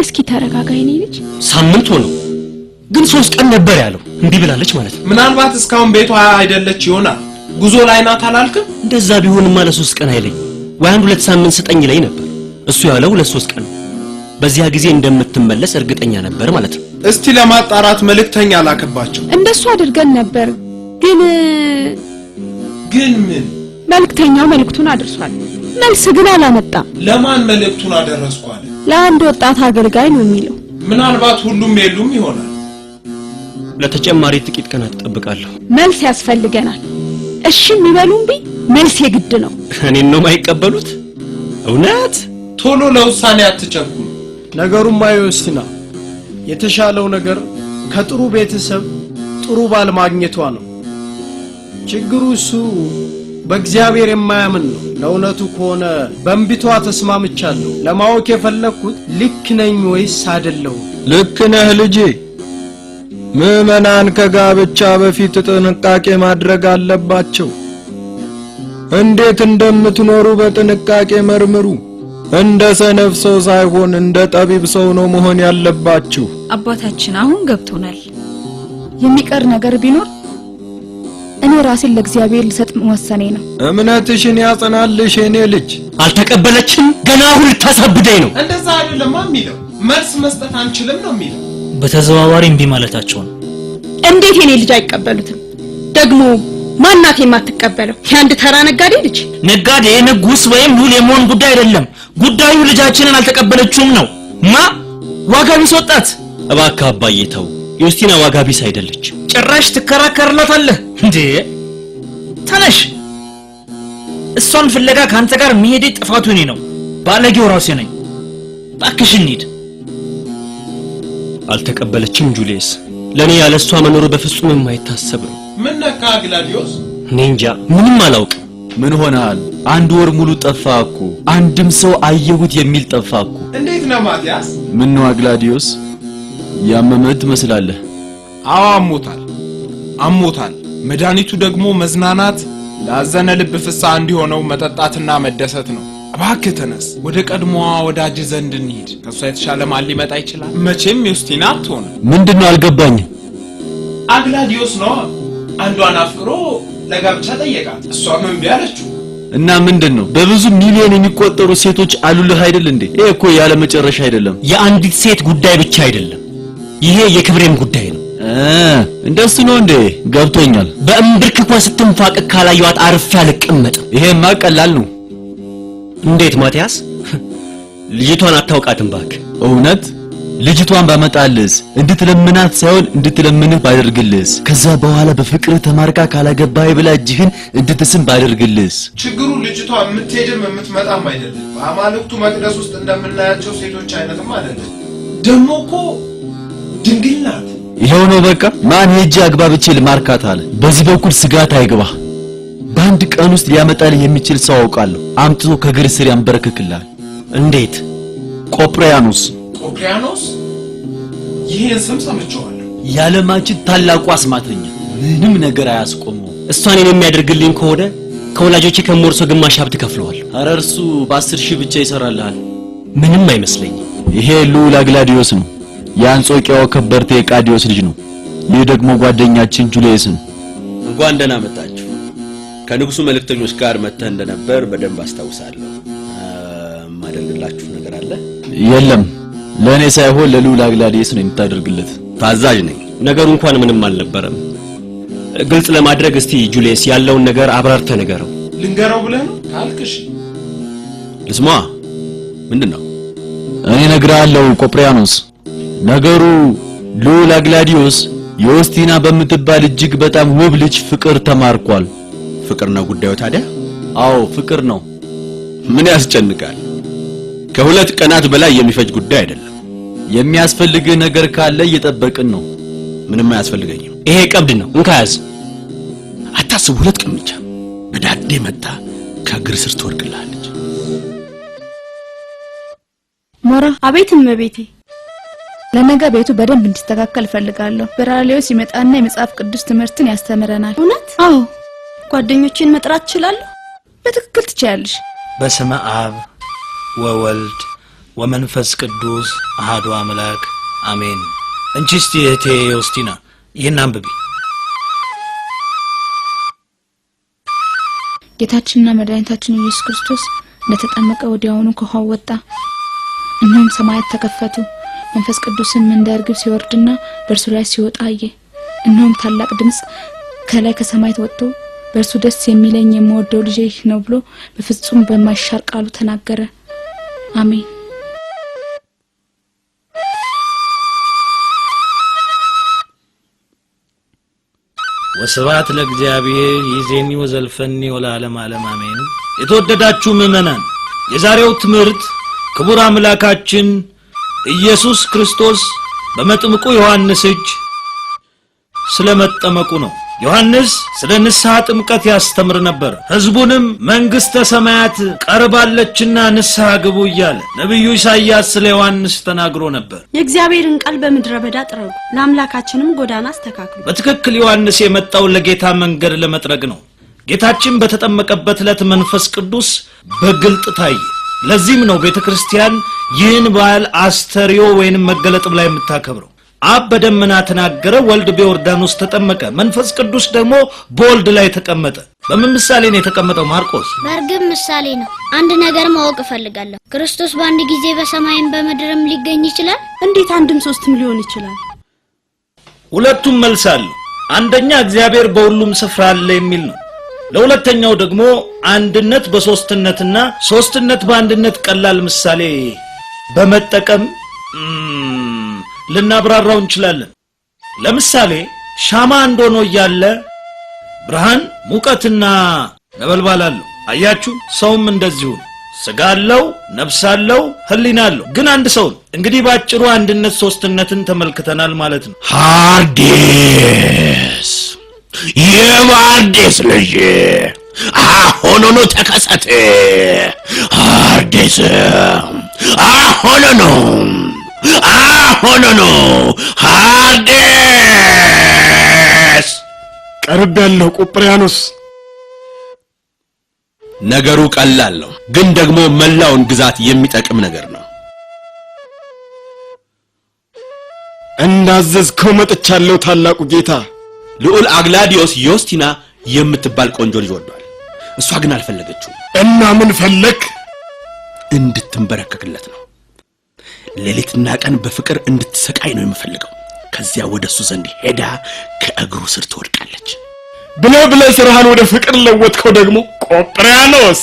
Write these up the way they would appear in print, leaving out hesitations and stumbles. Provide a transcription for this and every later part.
እስኪ ተረጋጋ የኔ ልጅ ሳምንት ሆኖ ግን 3 ቀን ነበር ያለው እንዲህ ብላለች ማለት ነው ምናልባት እስካሁን ቤቷ አይደለች ይሆናል ጉዞ ላይ ናት አላልክም እንደዛ ቢሆንማ ለ3 ቀን አይለኝ ወይ 1-2 ሳምንት ስጠኝ ላይ ነበር እሱ ያለው ለ3 ቀን በዚያ ጊዜ እንደምትመለስ እርግጠኛ ነበር ማለት ነው እስቲ ለማጣራት መልእክተኛ ላከባቸው እንደሱ አድርገን ነበር ግን ምን መልእክተኛው መልእክቱን አድርሷል መልስ ግን አላመጣም ለማን መልእክቱን አደረስኳል ለአንድ ወጣት አገልጋይ ነው የሚለው ምናልባት ሁሉም የሉም ይሆናል ለተጨማሪ ጥቂት ቀናት ተጠብቃለሁ መልስ ያስፈልገናል እሺ የሚበሉም ቢ መልስ የግድ ነው እኔን ነው ማይቀበሉት እውነት ቶሎ ለውሳኔ አትቸኩሉ ነገሩን ማይወስና የተሻለው ነገር ከጥሩ ቤተሰብ ጥሩ ባል ማግኘቷ ነው ችግሩ እሱ በእግዚአብሔር የማያምን ነው ለእውነቱ ከሆነ በእንቢቷ ተስማምቻለሁ ለማወቅ የፈለኩት ልክ ነኝ ወይስ አይደለም ልክ ነህ ልጄ ምዕመናን ከጋብቻ በፊት ጥንቃቄ ማድረግ አለባቸው እንዴት እንደምትኖሩ በጥንቃቄ መርምሩ እንደ ሰነፍ ሰው ሳይሆን እንደ ጠቢብ ሰው ነው መሆን ያለባችሁ አባታችን አሁን ገብቶናል የሚቀር ነገር ቢኖር እኔ ራሴን ለእግዚአብሔር ልሰጥ መወሰኔ ነው እምነትሽን ያጸናልሽ የኔ ልጅ አልተቀበለችም ገና አሁን ልታሳብደኝ ነው እንደዛ አይደለም የሚለው መልስ መስጠት አንችልም ነው የሚለው በተዘዋዋሪ እንቢ ማለታቸው ነው እንዴት የኔ ልጅ አይቀበሉትም ደግሞ ማናት የማትቀበለው ያንድ ተራ ነጋዴ ልጅ ነጋዴ ንጉስ ወይም ሉል የመሆን ጉዳይ አይደለም ጉዳዩ ልጃችንን አልተቀበለችውም ነው ዋጋ ቢስ ወጣት እባክህ አባዬ ተው ዮስቲና ዋጋ ቢስ አይደለች ጭራሽ ትከራከርላታለህ እንዴ ተነሽ እሷን ፍለጋ ካንተ ጋር መሄዴ ጥፋቱ እኔ ነው ባለጌው ራሴ ነኝ ባክሽ እንሂድ አልተቀበለችም ጁሊየስ ለኔ ያለሷ መኖር በፍጹም የማይታሰብ ነው ምን ነካ ግላዲዮስ እንጃ ምንም አላውቅ ምን ሆነሃል አንድ ወር ሙሉ ጠፋኩ አንድም ሰው አየሁት የሚል ጠፋኩ እንዴት ነው ማቲያስ ምን ነው ግላዲዮስ ያመመት መስላለህ አሞታል መድኃኒቱ ደግሞ መዝናናት ላዘነ ልብ ፍሳ እንዲሆነው መጠጣትና መደሰት ነው እባክህ ተነስ ወደ ቀድሞዋ ወዳጅ ዘንድ እንሂድ ከሷ የተሻለ ማን ሊመጣ ይችላል መቼም ዮስቲና አትሆን ምንድነው አልገባኝም አግላዲዮስ ነው አንዷን አፍቅሮ ለጋብቻ ጠየቃት እሷም እምቢ አለችው እና ምንድነው በብዙ ሚሊዮን የሚቆጠሩ ሴቶች አሉልህ አይደል እንዴ ይሄ እኮ ያለ መጨረሻ አይደለም የአንዲት ሴት ጉዳይ ብቻ አይደለም ይሄ የክብሬም ጉዳይ ነው እንደሱ ነው እንዴ ገብቶኛል በእምብርክኳ ስትንፋቅ ካላየዋት አርፍ ያልቀመጥ ይሄማ ቀላል ነው እንዴት ማቲያስ ልጅቷን አታውቃትም ባክ እውነት ልጅቷን ባመጣልስ እንድትለምናት ሳይሆን እንድትለምንህ ባደርግልስ ከዛ በኋላ በፍቅር ተማርካ ካላገባይ ብላ እጅህን እንድትስም ባደርግልስ ችግሩ ልጅቷ የምትሄድም የምትመጣም አይደለም በአማልክቱ መቅደስ ውስጥ እንደምናያቸው ሴቶች አይነትም አይደለም ደሞ እኮ ድንግል ናት ይሄው ነው በቃ ማን ሄጂ አግባብቼ ልማርካት አለ በዚህ በኩል ስጋት አይግባ በአንድ ቀን ውስጥ ሊያመጣልህ የሚችል ሰው አውቃለሁ አምጥቶ ከግር ስር ያንበረክክልሃል እንዴት ቆጵሪያኖስ ይሄን ስም ሰምቼዋለሁ ያለማችን ታላቁ አስማተኛ ምንም ነገር አያስቆመው እሷን የሚያደርግልኝ ከሆነ ከወላጆቼ ከሞርሶ ግማሽ ሀብት ከፍለዋል አረርሱ በ10,000 ብቻ ይሰራልሃል ምንም አይመስለኝም ይሄ ሉላ ግላዲዮስ ነው ያንጾቂያው ከበርቴ ቃዲዮስ ልጅ ነው ይህ ደግሞ ጓደኛችን ጁሊየስ ነው እንኳን ደህና መጣችሁ ከንጉሱ መልእክተኞች ጋር መተህ እንደነበር በደንብ አስታውሳለሁ ማደርግላችሁ ነገር አለ የለም ለኔ ሳይሆን ለሉላ ግላዲዮስ ነው የምታደርግለት ታዛዥ ነኝ ነገሩ እንኳን ምንም አልነበረም ግልጽ ለማድረግ እስቲ ጁሊየስ ያለውን ነገር አብራርተ ነገረው ልንገረው ብለህ ነው ካልክሽ ልስማ ምንድነው እኔ ነግራለሁ ቆጵሪያኖስ ነገሩ ሉላ ግላዲዮስ ዮስቲና በምትባል እጅግ በጣም ውብ ልጅ ፍቅር ተማርኳል ፍቅር ነው ጉዳዩ ታዲያ አዎ ፍቅር ነው ምን ያስጨንቃል ከሁለት ቀናት በላይ የሚፈጅ ጉዳይ አይደለም የሚያስፈልግ ነገር ካለ እየጠበቅን ነው ምንም አያስፈልገኝም ይሄ ቀብድ ነው እንካያዝ አታስቡ ሁለት ቀን ብቻ በዳዴ መጣ ከግር ስር ትወርቅልሃለች ሞራ አቤት እመቤቴ ለነገ ቤቱ በደንብ እንዲስተካከል ፈልጋለሁ በራሊዮስ ይመጣና የመጽሐፍ ቅዱስ ትምህርትን ያስተምረናል እውነት አዎ ጓደኞችን መጥራት ይችላል በትክክል ትችያለሽ በስመ አብ ወወልድ ወመንፈስ ቅዱስ አሐዱ አምላክ አሜን። እንቺ እስቲ እህቴ ዮስቲና ይህን አንብቢ። ጌታችንና መድኃኒታችን ኢየሱስ ክርስቶስ እንደተጠመቀ ወዲያውኑ ከውሃው ወጣ። እነሆም ሰማያት ተከፈቱ፣ መንፈስ ቅዱስም እንደ ርግብ ሲወርድና በእርሱ ላይ ሲወጣ አየ። እነሆም ታላቅ ድምጽ ከላይ ከሰማይ ወጥቶ በእርሱ ደስ የሚለኝ የምወደው ልጄ ይህ ነው ብሎ በፍጹም በማይሻር ቃሉ ተናገረ። አሜን። ወስብሐት ለእግዚአብሔር ይዜኒ ወዘልፈኒ ወለዓለመ ዓለም አሜን። የተወደዳችሁ ምእመናን የዛሬው ትምህርት ክቡር አምላካችን ኢየሱስ ክርስቶስ በመጥምቁ ዮሐንስ እጅ ስለመጠመቁ ነው። ዮሐንስ ስለ ንስሐ ጥምቀት ያስተምር ነበር። ሕዝቡንም መንግሥተ ሰማያት ቀርባለችና ንስሐ ግቡ እያለ ነቢዩ ኢሳይያስ ስለ ዮሐንስ ተናግሮ ነበር። የእግዚአብሔርን ቃል በምድረ በዳ ጥረጉ፣ ለአምላካችንም ጎዳና አስተካክሉ። በትክክል ዮሐንስ የመጣው ለጌታ መንገድ ለመጥረግ ነው። ጌታችን በተጠመቀበት ዕለት መንፈስ ቅዱስ በግልጥ ታየ። ለዚህም ነው ቤተክርስቲያን ይህን በዓል አስተርዮ ወይንም መገለጥ ብላ የምታከብረው። አብ በደመና ተናገረ፣ ወልድ በዮርዳኖስ ተጠመቀ፣ መንፈስ ቅዱስ ደግሞ በወልድ ላይ ተቀመጠ። በምን ምሳሌ ነው የተቀመጠው ማርቆስ? በርግብ ምሳሌ ነው። አንድ ነገር ማወቅ እፈልጋለሁ። ክርስቶስ በአንድ ጊዜ በሰማይም በምድርም ሊገኝ ይችላል? እንዴት አንድም ሶስትም ሊሆን ይችላል? ሁለቱም መልስ አለው። አንደኛ እግዚአብሔር በሁሉም ስፍራ አለ የሚል ነው። ለሁለተኛው ደግሞ አንድነት በሶስትነትና ሶስትነት በአንድነት ቀላል ምሳሌ በመጠቀም ልናብራራው እንችላለን። ለምሳሌ ሻማ እንደሆነ ያለ ብርሃን ሙቀትና ነበልባል አለው። አያችሁ፣ ሰውም እንደዚሁ ነው። ስጋ አለው፣ ነፍስ አለው፣ ህሊና አለው፣ ግን አንድ ሰው ነው። እንግዲህ ባጭሩ አንድነት ሶስትነትን ተመልክተናል ማለት ነው። ሐርዴስ የማርዴስ ልጅ አሁኑኑ ተከሰተ። ሐርዴስ አሁኑኑ ሐርዴስ ቀርብ ያለው ቆጵርያኖስ። ነገሩ ቀላል ነው፣ ግን ደግሞ መላውን ግዛት የሚጠቅም ነገር ነው። እንዳዘዝከው መጥቻለሁ ታላቁ ጌታ። ልዑል አግላዲዮስ ዮስቲና የምትባል ቆንጆ ልጅ ወዷል። እሷ ግን አልፈለገችው። እና ምን ፈለክ? እንድትንበረከክለት ነው። ሌሊትና ቀን በፍቅር እንድትሰቃይ ነው የምፈልገው። ከዚያ ወደሱ ዘንድ ሄዳ ከእግሩ ስር ትወድቃለች። ብለህ ስራህን ወደ ፍቅር ለወጥከው ደግሞ ቆጵርያኖስ።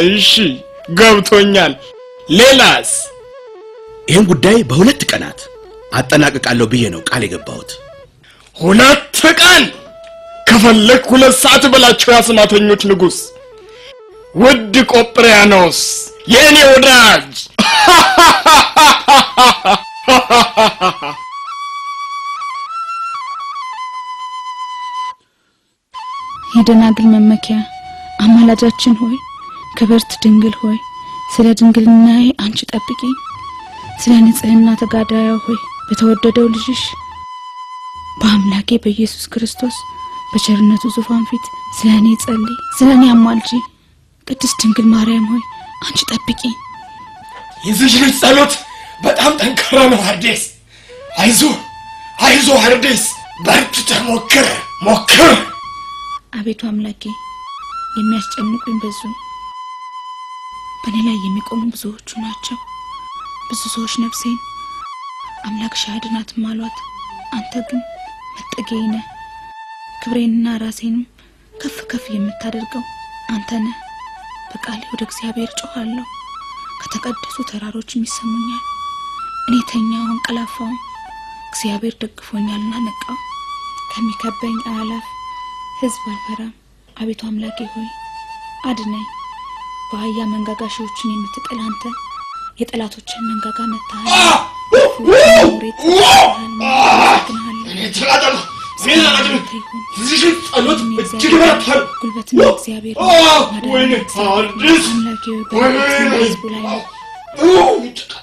እሺ ገብቶኛል። ሌላስ? ይህን ጉዳይ በሁለት ቀናት አጠናቅቃለሁ ብዬ ነው ቃል የገባሁት። 2 ቀን? ከፈለክ 2 ሰዓት በላቸው ያስማተኞች ንጉሥ። ውድ ቆጵርያኖስ የኔ ወዳጅ። የደናግል መመኪያ አማላጃችን ሆይ፣ ክብርት ድንግል ሆይ፣ ስለ ድንግልናዬ አንቺ ጠብቂኝ። ስለ ንጽህና ተጋዳያ ሆይ በተወደደው ልጅሽ በአምላኬ በኢየሱስ ክርስቶስ በቸርነቱ ዙፋን ፊት ስለኔ ጸልይ፣ ስለኔ አማልጂ። ቅድስት ድንግል ማርያም ሆይ አንቺ ጠብቂኝ። የዚህ ልጅ ጸሎት በጣም ጠንካራ ነው ሐርዴስ። አይዞ ሐርዴስ፣ በርትተህ ሞክር። አቤቱ አምላኬ የሚያስጨንቁኝ ብዙ፣ በእኔ ላይ የሚቆሙ ብዙዎቹ ናቸው። ብዙ ሰዎች ነፍሴን አምላክሽ አድናትም አሏት። አንተ ግን መጠጊያዬ ነህ። ክብሬንና ራሴንም ከፍ ከፍ የምታደርገው አንተ ነህ። በቃሌ ወደ እግዚአብሔር ጮኻለሁ፣ ከተቀደሱ ተራሮችም ይሰሙኛል። እኔ ተኛሁ አንቀላፋሁ፣ እግዚአብሔር ደግፎኛልና ነቃሁ። ከሚከበኝ አላፍ ሕዝብ አልፈራም። አቤቱ አምላኬ ሆይ አድነኝ። በአህያ መንጋጋ ሺዎችን የምትጥል አንተ የጠላቶችን መንጋጋ መታሃል።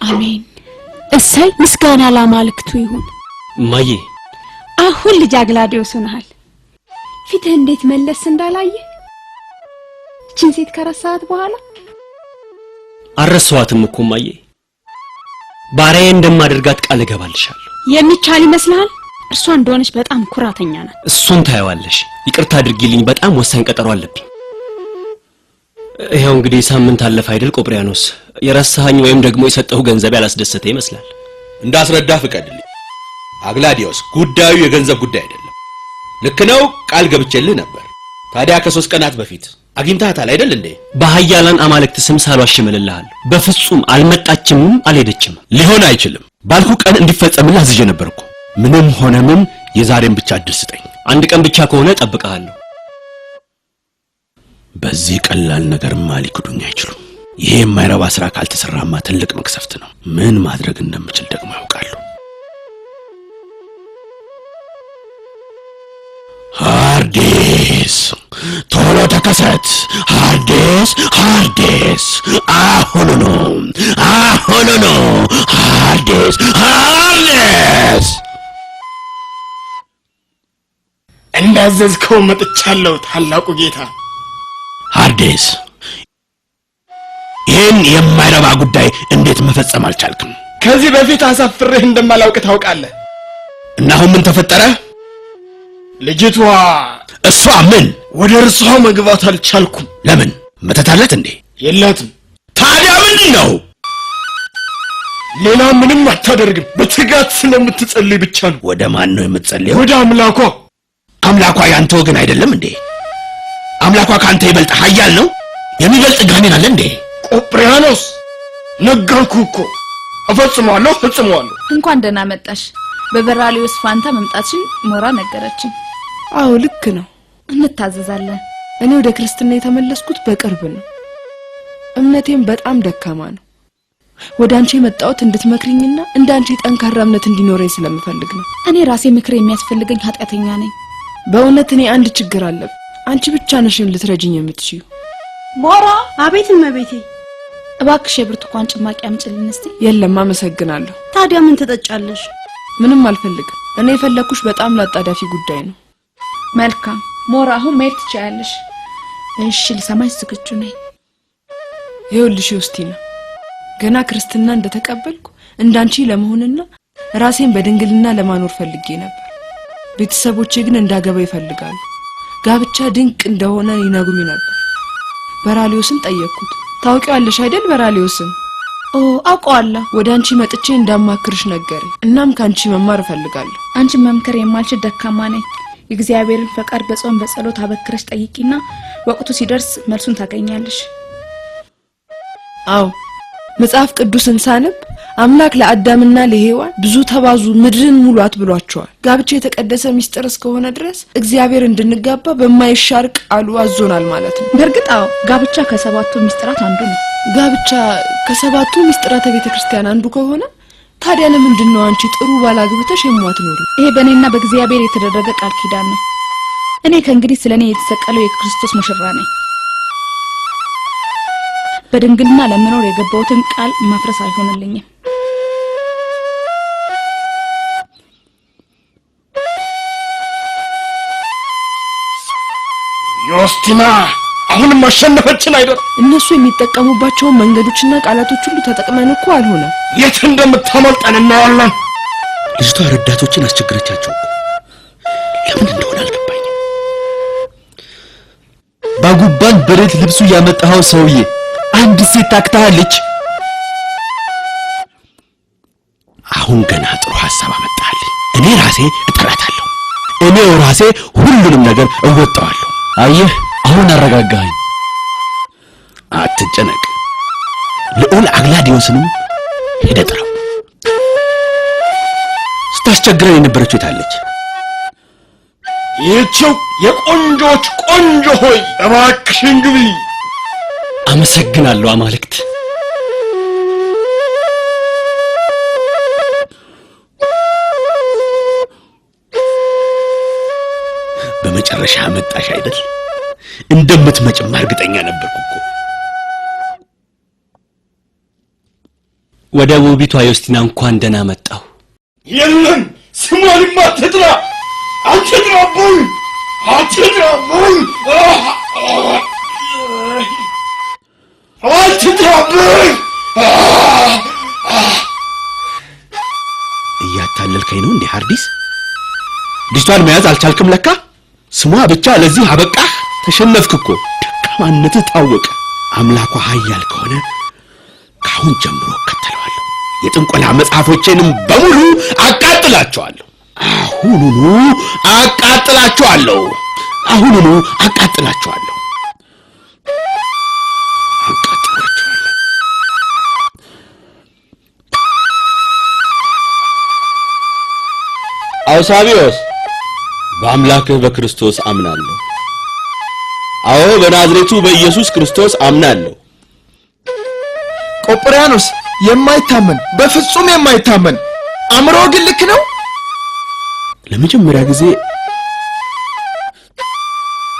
አሜን። እሰይ ምስጋና ለአማልክቱ ይሁን። ማዬ አሁን ልጅ አግላዲዮስ ሆነሃል። ፊትህ እንዴት መለስ እንዳላየ እቺን ሴት ከ4 ሰዓት በኋላ አረሰዋትም እኮ ማዬ ባሪያዬ እንደማደርጋት ቃል እገባልሻለሁ። የሚቻል ይመስላል? እርሷ እንደሆነች በጣም ኩራተኛ ናት። እሱን ታያዋለሽ። ይቅርታ አድርጊልኝ፣ በጣም ወሳኝ ቀጠሮ አለብኝ። ይሄው እንግዲህ ሳምንት አለፈ አይደል ቆጵሪያኖስ? የረሳኸኝ ወይም ደግሞ የሰጠው ገንዘብ ያላስደሰተ ይመስላል። እንዳስረዳ ፍቀድልኝ። አግላዲዮስ፣ ጉዳዩ የገንዘብ ጉዳይ አይደለም። ልክ ነው፣ ቃል ገብቼልህ ነበር። ታዲያ ከ3 ቀናት በፊት አግኝታታል አይደል እንዴ? በኃያላን አማልክት ስም ሳልዋሽምልልሃል። በፍጹም አልመጣችምም አልሄደችም። ሊሆን አይችልም። ባልኩ ቀን እንዲፈጸምልህ አዝዤ ነበርኩ። ምንም ሆነ ምን የዛሬን ብቻ እድል ስጠኝ። አንድ ቀን ብቻ ከሆነ እጠብቅሃለሁ። በዚህ ቀላል ነገርማ ሊክዱኝ አይችሉም። ይሄ የማይረባ ስራ ካልተሰራማ ትልቅ መቅሰፍት ነው። ምን ማድረግ እንደምችል ደግሞ ያውቃሉ። ሃርዴስ ቶሎ ተከሰት! ሃርዴስ ሃርዴስ! አሁኑኑ አሁኑኑ! ሃርዴስ ሃርዴስ! እንዳዘዝከው መጥቻለሁ ታላቁ ጌታ። ሃርዴስ፣ ይህን የማይረባ ጉዳይ እንዴት መፈጸም አልቻልክም? ከዚህ በፊት አሳፍሬህ እንደማላውቅ ታውቃለህ። እና አሁን ምን ተፈጠረ? ልጅቷ እሷ ምን? ወደ እርሷ መግባት አልቻልኩም። ለምን? መተት አላት እንዴ? የላትም። ታዲያ ምንድን ነው? ሌላ ምንም አታደርግም። በትጋት ስለምትጸልይ ብቻ ነው። ወደ ማን ነው የምትጸልየው? ወደ አምላኳ። አምላኳ ያንተ ወገን አይደለም እንዴ? አምላኳ ካንተ ይበልጥ ኃያል ነው? የሚበልጥ ጋኔን አለ እንዴ? ቆጵሪያኖስ፣ ነገርኩህ እኮ። እፈጽመዋለሁ። እንኳን ደህና መጣሽ። በበራሊዮስ ፋንታ መምጣትሽን ሞራ ነገረችኝ። አዎ ልክ ነው። እንታዘዛለን። እኔ ወደ ክርስትና የተመለስኩት በቅርብ ነው። እምነቴም በጣም ደካማ ነው። ወደ አንቺ የመጣሁት እንድትመክሪኝና እንዳንቺ ጠንካራ እምነት እንዲኖረኝ ስለምፈልግ ነው። እኔ ራሴ ምክር የሚያስፈልገኝ ኃጢአተኛ ነኝ። በእውነት እኔ አንድ ችግር አለብኝ። አንቺ ብቻ ነሽ ልትረጂኝ የምትችይው። ሞራ። አቤት እመቤቴ። እባክሽ የብርቱካን ጭማቂ አምጪልኝ እስቲ። የለም አመሰግናለሁ። ታዲያ ምን ትጠጫለሽ? ምንም አልፈልግም። እኔ የፈለኩሽ በጣም ላጣዳፊ ጉዳይ ነው። መልካም ሞራ፣ አሁን መሄድ ትችያለሽ። እሺ ልሰማሽ ዝግጁ ነኝ። ይኸውልሽ ዮስቲና፣ ገና ክርስትና እንደተቀበልኩ እንዳንቺ ለመሆንና ራሴን በድንግልና ለማኖር ፈልጌ ነበር። ቤተሰቦቼ ግን እንዳገባ ይፈልጋሉ። ጋብቻ ድንቅ እንደሆነ ይነግሩኝ ነበር። በራሊዮስን ጠየቅኩት። ታውቂዋለሽ አይደል በራሊዮስን? አውቀዋለሁ። ወደ አንቺ መጥቼ እንዳማክርሽ ነገረኝ። እናም ካንቺ መማር እፈልጋለሁ። አንቺን መምከር የማልችል ደካማ ነኝ። የእግዚአብሔርን ፈቃድ በጾም በጸሎት አበክረሽ ጠይቂና ወቅቱ ሲደርስ መልሱን ታገኛለሽ። አዎ መጽሐፍ ቅዱስን ሳነብ አምላክ ለአዳምና ለሔዋን ብዙ ተባዙ ምድርን ሙሏት ብሏቸዋል። ጋብቻ የተቀደሰ ሚስጥር እስከሆነ ድረስ እግዚአብሔር እንድንጋባ በማይሻር ቃሉ አዞናል ማለት ነው። በእርግጥ አዎ፣ ጋብቻ ከሰባቱ ሚስጥራት አንዱ ነው። ጋብቻ ከሰባቱ ሚስጥራተ ቤተክርስቲያን አንዱ ከሆነ ታዲያ ለምንድን ነው አንቺ ጥሩ ባል አግብተሽ የማትኖሪ? ይሄ በእኔና በእግዚአብሔር የተደረገ ቃል ኪዳን ነው። እኔ ከእንግዲህ ስለኔ የተሰቀለው የክርስቶስ ሙሽራ ነኝ። በድንግልና ለመኖር የገባሁትን ቃል ማፍረስ አይሆንልኝም። ዮስቲና አሁንም ማሸነፈችን አይደል? እነሱ የሚጠቀሙባቸው መንገዶችና ቃላቶች ሁሉ ተጠቅመን እኮ አልሆነ። የት እንደምታመልጠን እናያለን። ልጅቷ ረዳቶችን አስቸግረቻቸው። ለምን እንደሆነ አልገባኝም። ባጉባን በሬት ልብሱ ያመጣው ሰውዬ አንድ ሴት ታክታለች። አሁን ገና ጥሩ ሐሳብ አመጣልኝ። እኔ ራሴ እጠራታለሁ። እኔው ራሴ ሁሉንም ነገር እወጣዋለሁ። አየህ፣ አሁን አረጋጋኸኝ። አትጨነቅ። ልዑል አግላዲዮስንም ሄደህ ጥራው። ስታስቸግረን የነበረችው የታለች? ይህችው የቆንጆች ቆንጆ ሆይ እባክሽን ግቢ። አመሰግናለሁ አማልክት። በመጨረሻ መጣሽ አይደል? እንደምትመጭም እርግጠኛ ነበርኩ እኮ። ወደ ውቢቷ ዮስቲና እንኳን ደህና መጣሁ። የለም ስሟንማ አትጥራ፣ አትጥራብኝ፣ አትጥራብኝ፣ አትጥራብኝ። ሐዲስ ልጅቷን መያዝ አልቻልክም ለካ። ስሟ ብቻ ለዚህ አበቃህ። ተሸነፍክ እኮ። ደካማነትህ ታወቀ። አምላኳ ኃያል ከሆነ ካሁን ጀምሮ እከተለዋለሁ። የጥንቆላ መጽሐፎቼንም በሙሉ አቃጥላቸዋለሁ። አሁኑኑ አቃጥላቸዋለሁ። አሁኑኑ አቃጥላቸዋለሁ። አውሳቢዮስ በአምላክህ በክርስቶስ አምናለሁ። አዎ በናዝሬቱ በኢየሱስ ክርስቶስ አምናለሁ። ቆጵርያኖስ የማይታመን በፍጹም የማይታመን አእምሮ ግን ልክ ነው። ለመጀመሪያ ጊዜ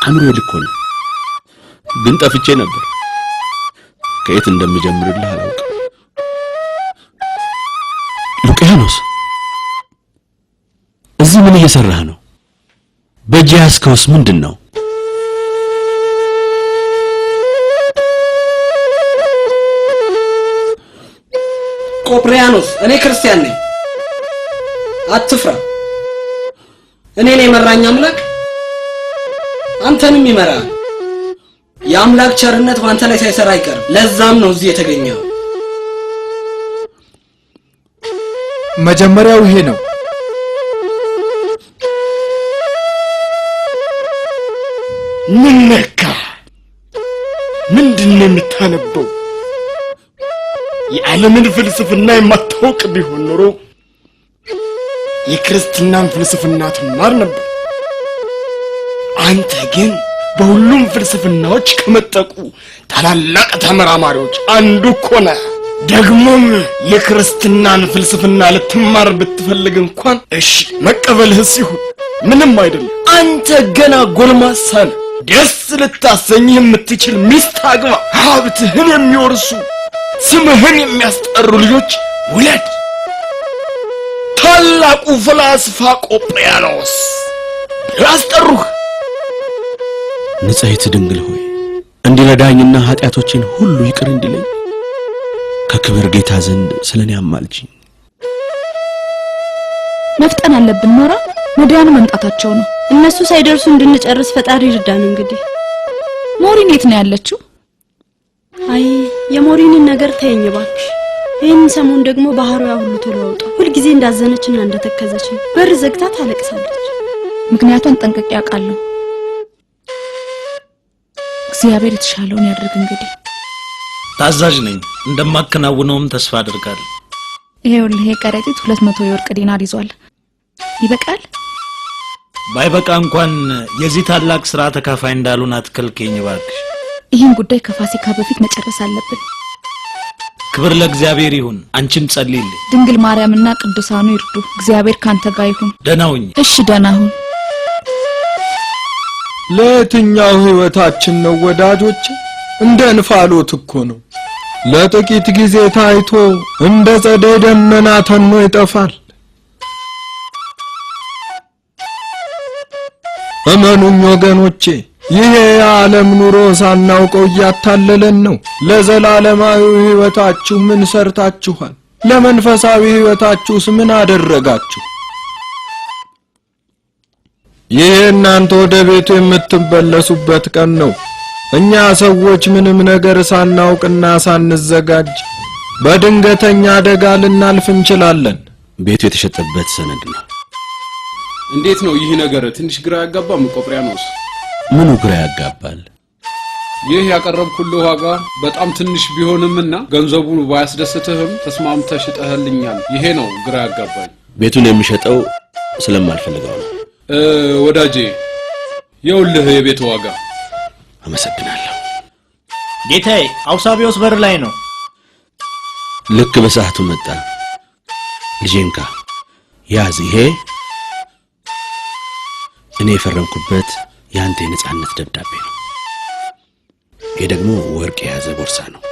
አእምሮ ልክ ሆነ። ግን ጠፍቼ ነበር። ከየት እንደምጀምርልህ አላውቅም። ሉቂያኖስ እዚህ ምን እየሰራህ ነው? በእጅ ያዝከውስ ምንድን ነው? ቆጵርያኖስ እኔ ክርስቲያን ነኝ። አትፍራ። እኔን የመራኝ አምላክ አንተንም ይመራል። የአምላክ ቸርነት ባንተ ላይ ሳይሰራ አይቀርም። ለዛም ነው እዚህ የተገኘው። መጀመሪያው ይሄ ነው። ምን ነካ? ምንድነው የምታነበው? የዓለምን ፍልስፍና የማታውቅ ቢሆን ኖሮ የክርስትናን ፍልስፍና ትማር ነበር። አንተ ግን በሁሉም ፍልስፍናዎች ከመጠቁ ታላላቅ ተመራማሪዎች አንዱ እኮ ነህ። ደግሞም የክርስትናን ፍልስፍና ልትማር ብትፈልግ እንኳን እሺ መቀበልህስ ይሁን፣ ምንም አይደለም። አንተ ገና ጎልማሳ ነህ። ደስ ልታሰኝህ የምትችል ሚስት አግባ። ሀብትህን የሚወርሱ ስምህን የሚያስጠሩ ልጆች ውለድ። ታላቁ ፍላስፋ ቆጵርያኖስ ያስጠሩህ። ንጽሕት ድንግል ሆይ እንዲረዳኝና ኃጢአቶችን ሁሉ ይቅር እንዲለኝ ከክብር ጌታ ዘንድ ስለኔ አማልጂኝ። መፍጠን አለብን ኖራ። ወዲያውኑ መምጣታቸው ነው። እነሱ ሳይደርሱ እንድንጨርስ ፈጣሪ ይርዳን። እንግዲህ ሞሪን የት ነው ያለችው? አይ የሞሪንን ነገር ተይኝ እባክሽ። ይህን ሰሞን ደግሞ ባህሪዋ ሁሉ ተለዋውጧ። ሁልጊዜ እንዳዘነችና እንደተከዘች ነው። በር ዘግታ ታለቅሳለች። ምክንያቱን ጠንቅቄ አውቃለሁ። እግዚአብሔር የተሻለውን ያድርግ። እንግዲህ ታዛዥ ነኝ። እንደማከናውነውም ተስፋ አድርጋለሁ። ይሄውልህ የከረጢት 200 የወርቅ ዲናር ይዟል። ይበቃል? ባይበቃ እንኳን የዚህ ታላቅ ሥራ ተካፋይ እንዳሉን አትከልከኝ እባክሽ። ይህን ጉዳይ ከፋሲካ በፊት መጨረስ አለብን። ክብር ለእግዚአብሔር ይሁን። አንቺም ጸልይልኝ። ድንግል ማርያምና ቅዱሳኑ ይርዱ። እግዚአብሔር ካንተ ጋር ይሁን። ደህና ሁኚ። እሺ ደህና ሁን። ለየትኛው ሕይወታችን ነው ወዳጆች? እንደ እንፋሎት እኮ ነው። ለጥቂት ጊዜ ታይቶ እንደ ጸደይ ደመና ተኖ ይጠፋል። እመኑኝ ወገኖቼ፣ ይሄ የዓለም ኑሮ ሳናውቀው እያታለለን ነው። ለዘላለማዊ ሕይወታችሁ ምን ሰርታችኋል? ለመንፈሳዊ ሕይወታችሁስ ምን አደረጋችሁ? ይሄ እናንተ ወደ ቤቱ የምትመለሱበት ቀን ነው። እኛ ሰዎች ምንም ነገር ሳናውቅና ሳንዘጋጅ በድንገተኛ አደጋ ልናልፍ እንችላለን። ቤቱ የተሸጠበት ሰነድ ነው። እንዴት ነው ይህ ነገር? ትንሽ ግራ ያጋባም ቆጵርያኖስ። ምኑ ግራ ያጋባል? ይህ ያቀረብኩልህ ዋጋ በጣም ትንሽ ቢሆንምና ገንዘቡን ባያስደስትህም ተስማምተህ ሽጠህልኛል። ይሄ ነው ግራ ያጋባኝ። ቤቱን የሚሸጠው ስለማልፈልገው ነው። ወዳጄ የውልህ የቤት ዋጋ። አመሰግናለሁ ጌታዬ። አውሳቢዮስ በር ላይ ነው። ልክ በሰዓቱ መጣ። ልጄንካ ያዝ። ይሄ እኔ የፈረምኩበት ያንተ የነጻነት ደብዳቤ ነው። ይሄ ደግሞ ወርቅ የያዘ ቦርሳ ነው።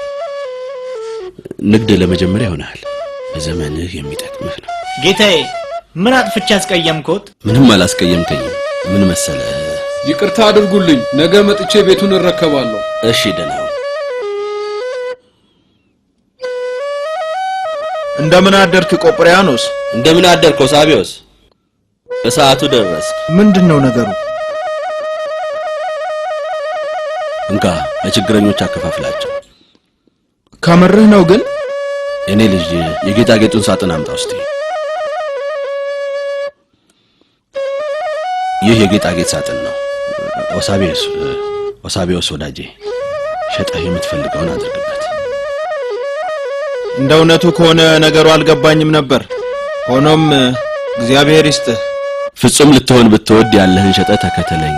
ንግድ ለመጀመሪያ ይሆናል። በዘመንህ የሚጠቅምህ ነው። ጌታዬ ምን አጥፍቼ አስቀየምኩት? ምንም አላስቀየምከኝም። ምን መሰለህ? ይቅርታ አድርጉልኝ። ነገ መጥቼ ቤቱን እረከባለሁ። እሺ ደህና ሁን። እንደምን አደርክ ቆጵርያኖስ? እንደምን አደርክ አውሳቢዮስ? ሰዓቱ ደረሰ። ምንድነው ነገሩ? እንካ ለችግረኞች አከፋፍላቸው። ከምርህ ነው ግን? እኔ ልጅ የጌጣጌጡን ሳጥን አምጣ እስቲ። ይህ የጌጣጌጥ ሳጥን ነው። ኦሳቢዮስ ወዳጄ ሸጠህ የምትፈልገውን አድርግበት። እንደ እውነቱ ከሆነ ነገሩ አልገባኝም ነበር። ሆኖም እግዚአብሔር ይስጥህ። ፍጹም ልትሆን ብትወድ ያለህን ሸጠህ ተከተለኝ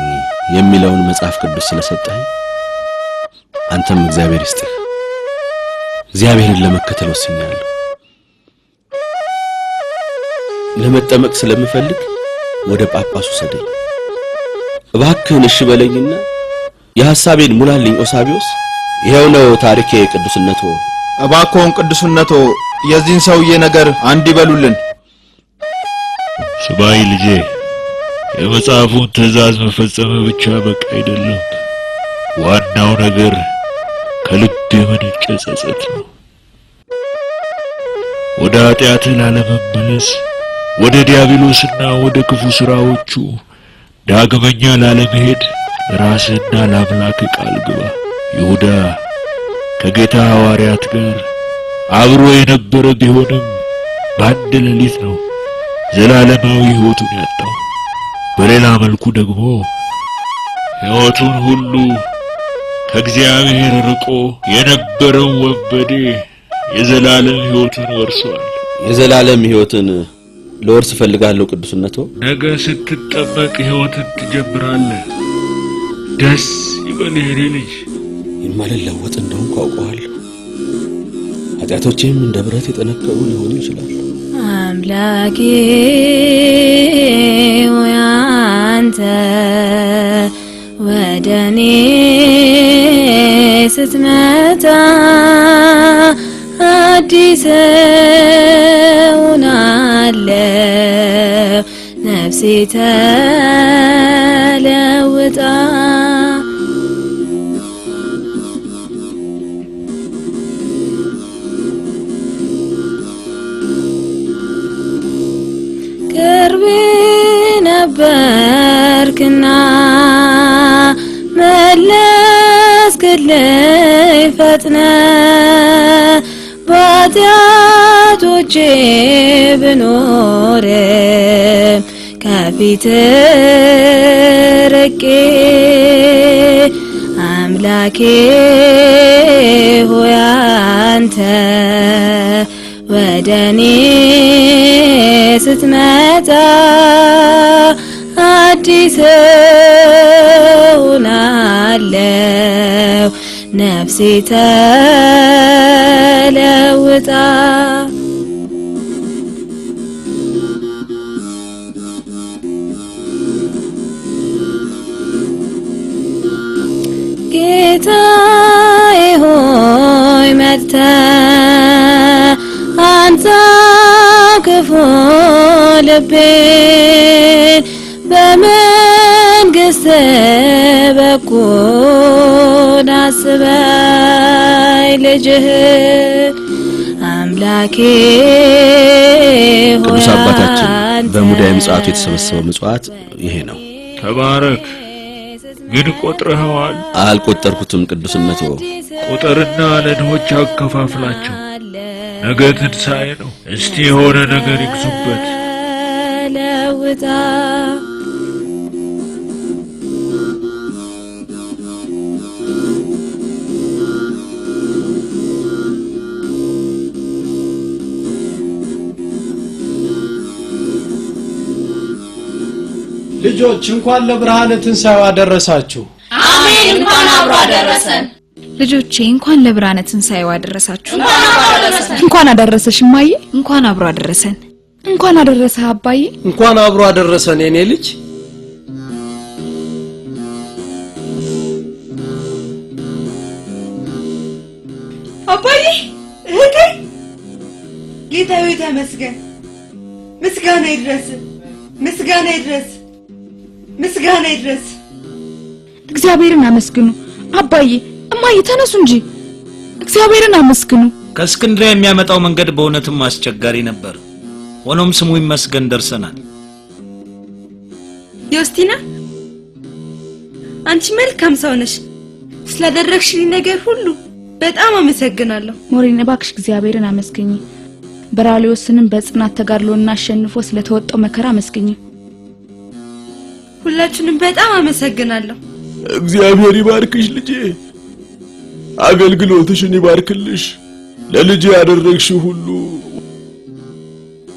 የሚለውን መጽሐፍ ቅዱስ ስለሰጠህ አንተም እግዚአብሔር ይስጥህ። እግዚአብሔርን ለመከተል ወስኛለሁ። ለመጠመቅ ስለምፈልግ ወደ ጳጳሱ ሰደኝ። እባክህን እሺ በለኝና የሐሳቤን ሙላልኝ ኦሳቢዮስ። ይሄው ነው ታሪኬ ቅዱስነቶ። እባክዎን ቅዱስነቶ የዚህን ሰውዬ ነገር አንድ ይበሉልን። ስማኝ ልጄ፣ የመጽሐፉን ትእዛዝ መፈጸም ብቻ በቃ አይደለም። ዋናው ነገር ከልብ የመነጨ ጸጸት ነው። ወደ ኃጢአትህ ላለመመለስ፣ ወደ ዲያብሎስና ወደ ክፉ ስራዎቹ ዳግመኛ ላለመሄድ ራስህና ለአምላክ ቃል ግባ። ይሁዳ ከጌታ ሐዋርያት ጋር አብሮ የነበረ ቢሆንም በአንድ ሌሊት ነው ዘላለማዊ ሕይወቱን ያጣው። በሌላ መልኩ ደግሞ ሕይወቱን ሁሉ ከእግዚአብሔር ርቆ የነበረው ወንበዴ የዘላለም ሕይወትን ወርሷል። የዘላለም ሕይወትን ለወርስ ፈልጋለሁ ቅዱስነቶ። ነገ ስትጠመቅ ሕይወትን ትጀምራለህ። ደስ ይበልህ የኔ ልጅ። የማልለወጥ እንደሆንኩ አውቀዋለሁ። ኃጢአቶቼም እንደ ብረት የጠነከሩ ሊሆኑ ይችላሉ። አምላኬ ሆይ አንተ ወደኔ ስትመጣ አዲስ ሆናለሁ፣ ነፍሴ ተለውጣ። ቅርብ ነበርክና መለስክልኝ ፈጥነ፣ በኃጢአቶቼ ብኖርም ከፊትህ ርቄ። አምላኬ ሆይ አንተ ወደኔ ስትመጣ አዲስ ሆናለሁ፣ ነፍሴ ተለውጣ። ጌታዬ ሆይ መጥተህ አንተ ክፉ ልቤን በመንግሥትህ በኩል አስበኝ ልጅህ። አምላኬ ሆይ ቅዱስ አባታችን በሙዳየ ምጽዋቱ የተሰበሰበው ምጽዋት ይሄ ነው። ተባረክ። ግን ቆጥረኸዋል? አልቆጠርኩትም ቅዱስነቶ። ቁጥርና ለድሆች አከፋፍላቸው። ነገ ትንሣኤ ነው። እስቲ የሆነ ነገር ይግዙበት። ለውጣ ልጆች እንኳን ለብርሃነ ትንሣኤው አደረሳችሁ። አሜን። እንኳን አብሮ አደረሰን። ልጆቼ እንኳን ለብርሃነ ትንሣኤው አደረሳችሁ። እንኳን አደረሰሽ እማዬ። እንኳን አብሮ አደረሰን። እንኳን አደረሰ አባዬ። እንኳን አብሮ አደረሰን የኔ ልጅ። አባዬ እህቴ፣ ጌታዬ ተመስገን። ምስጋና ይድረስ፣ ምስጋና ይድረስ፣ ምስጋና ይድረስ። እግዚአብሔርን አመስግኑ። አባዬ እማዬ ተነሱ እንጂ እግዚአብሔርን አመስግኑ። ከእስክንድርያ የሚያመጣው መንገድ በእውነትም አስቸጋሪ ነበር። ሆኖም ስሙ ይመስገን ደርሰናል። ዮስቲና አንቺ መልካም ሰው ነሽ። ስላደረግሽልኝ ነገር ሁሉ በጣም አመሰግናለሁ። ሞሪን እባክሽ እግዚአብሔርን አመስግኝ። በራሊዮስንም በጽናት ተጋድሎና አሸንፎ ስለተወጣው መከራ አመስግኝ። ሁላችንም በጣም አመሰግናለሁ። እግዚአብሔር ይባርክሽ ልጄ፣ አገልግሎትሽን ይባርክልሽ። ለልጄ ያደረግሽው ሁሉ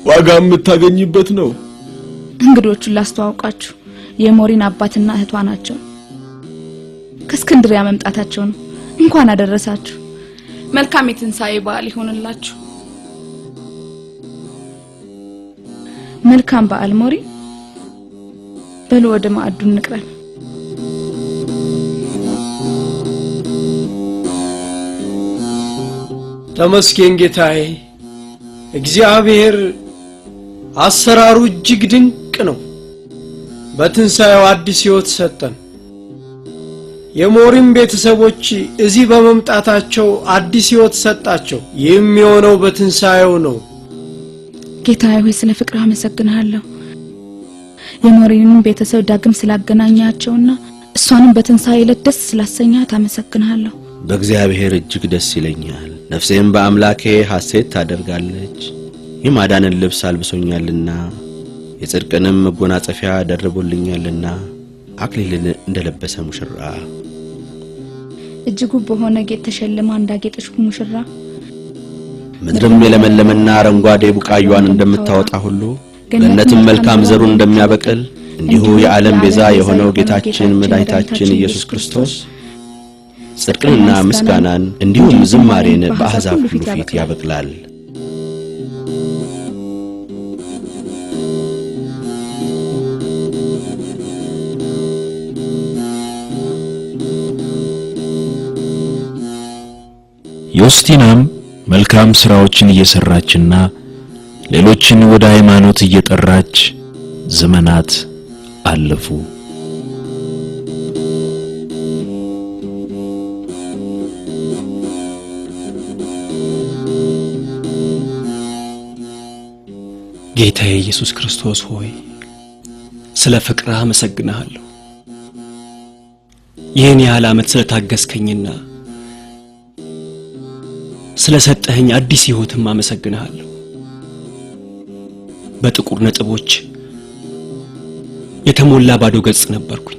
ዋጋ የምታገኝበት ነው። እንግዶቹን ላስተዋውቃችሁ፣ የሞሪን አባትና እህቷ ናቸው። ከእስክንድርያ መምጣታቸው ነው። እንኳን አደረሳችሁ። መልካም የትንሣኤ በዓል ይሁንላችሁ። መልካም በዓል ሞሪ። በሉ ወደ ማዕዱ እንቅረብ። ተመስገን ጌታዬ። እግዚአብሔር አሰራሩ እጅግ ድንቅ ነው። በትንሣኤው አዲስ ሕይወት ሰጠን። የሞሪም ቤተሰቦች እዚህ በመምጣታቸው አዲስ ሕይወት ሰጣቸው። የሚሆነው በትንሣኤው ነው። ጌታዬ ሆይ ስለ ፍቅርህ አመሰግናለሁ። የሞሪንን ቤተሰብ ዳግም ስላገናኛቸውና እሷንም በትንሣኤ ዕለት ደስ ስላሰኛት አመሰግናለሁ። በእግዚአብሔር እጅግ ደስ ይለኛል። ነፍሴም በአምላኬ ሐሴት ታደርጋለች። የማዳንን ልብስ አልብሶኛልና የጽድቅንም መጎናጸፊያ ደርቦልኛልና አክሊልን እንደለበሰ ሙሽራ እጅጉ በሆነ ጌጥ ተሸልማ እንዳጌጠች ሙሽራ ምድርም የለመለመና አረንጓዴ ቡቃያዋን እንደምታወጣ ሁሉ ገነትም መልካም ዘሩን እንደሚያበቅል እንዲሁ የዓለም ቤዛ የሆነው ጌታችን መድኃኒታችን ኢየሱስ ክርስቶስ ጽድቅንና ምስጋናን እንዲሁም ዝማሬን በአሕዛብ ሁሉ ፊት ያበቅላል። ዮስቲናም መልካም ስራዎችን እየሰራችና ሌሎችን ወደ ሃይማኖት እየጠራች ዘመናት አለፉ። ጌታዬ ኢየሱስ ክርስቶስ ሆይ ስለ ፍቅርህ አመሰግንሃለሁ። ይህን ያህል ዓመት ስለታገስከኝና ስለሰጠኸኝ አዲስ ሕይወትም አመሰግንሃለሁ። በጥቁር ነጥቦች የተሞላ ባዶ ገጽ ነበርኩኝ።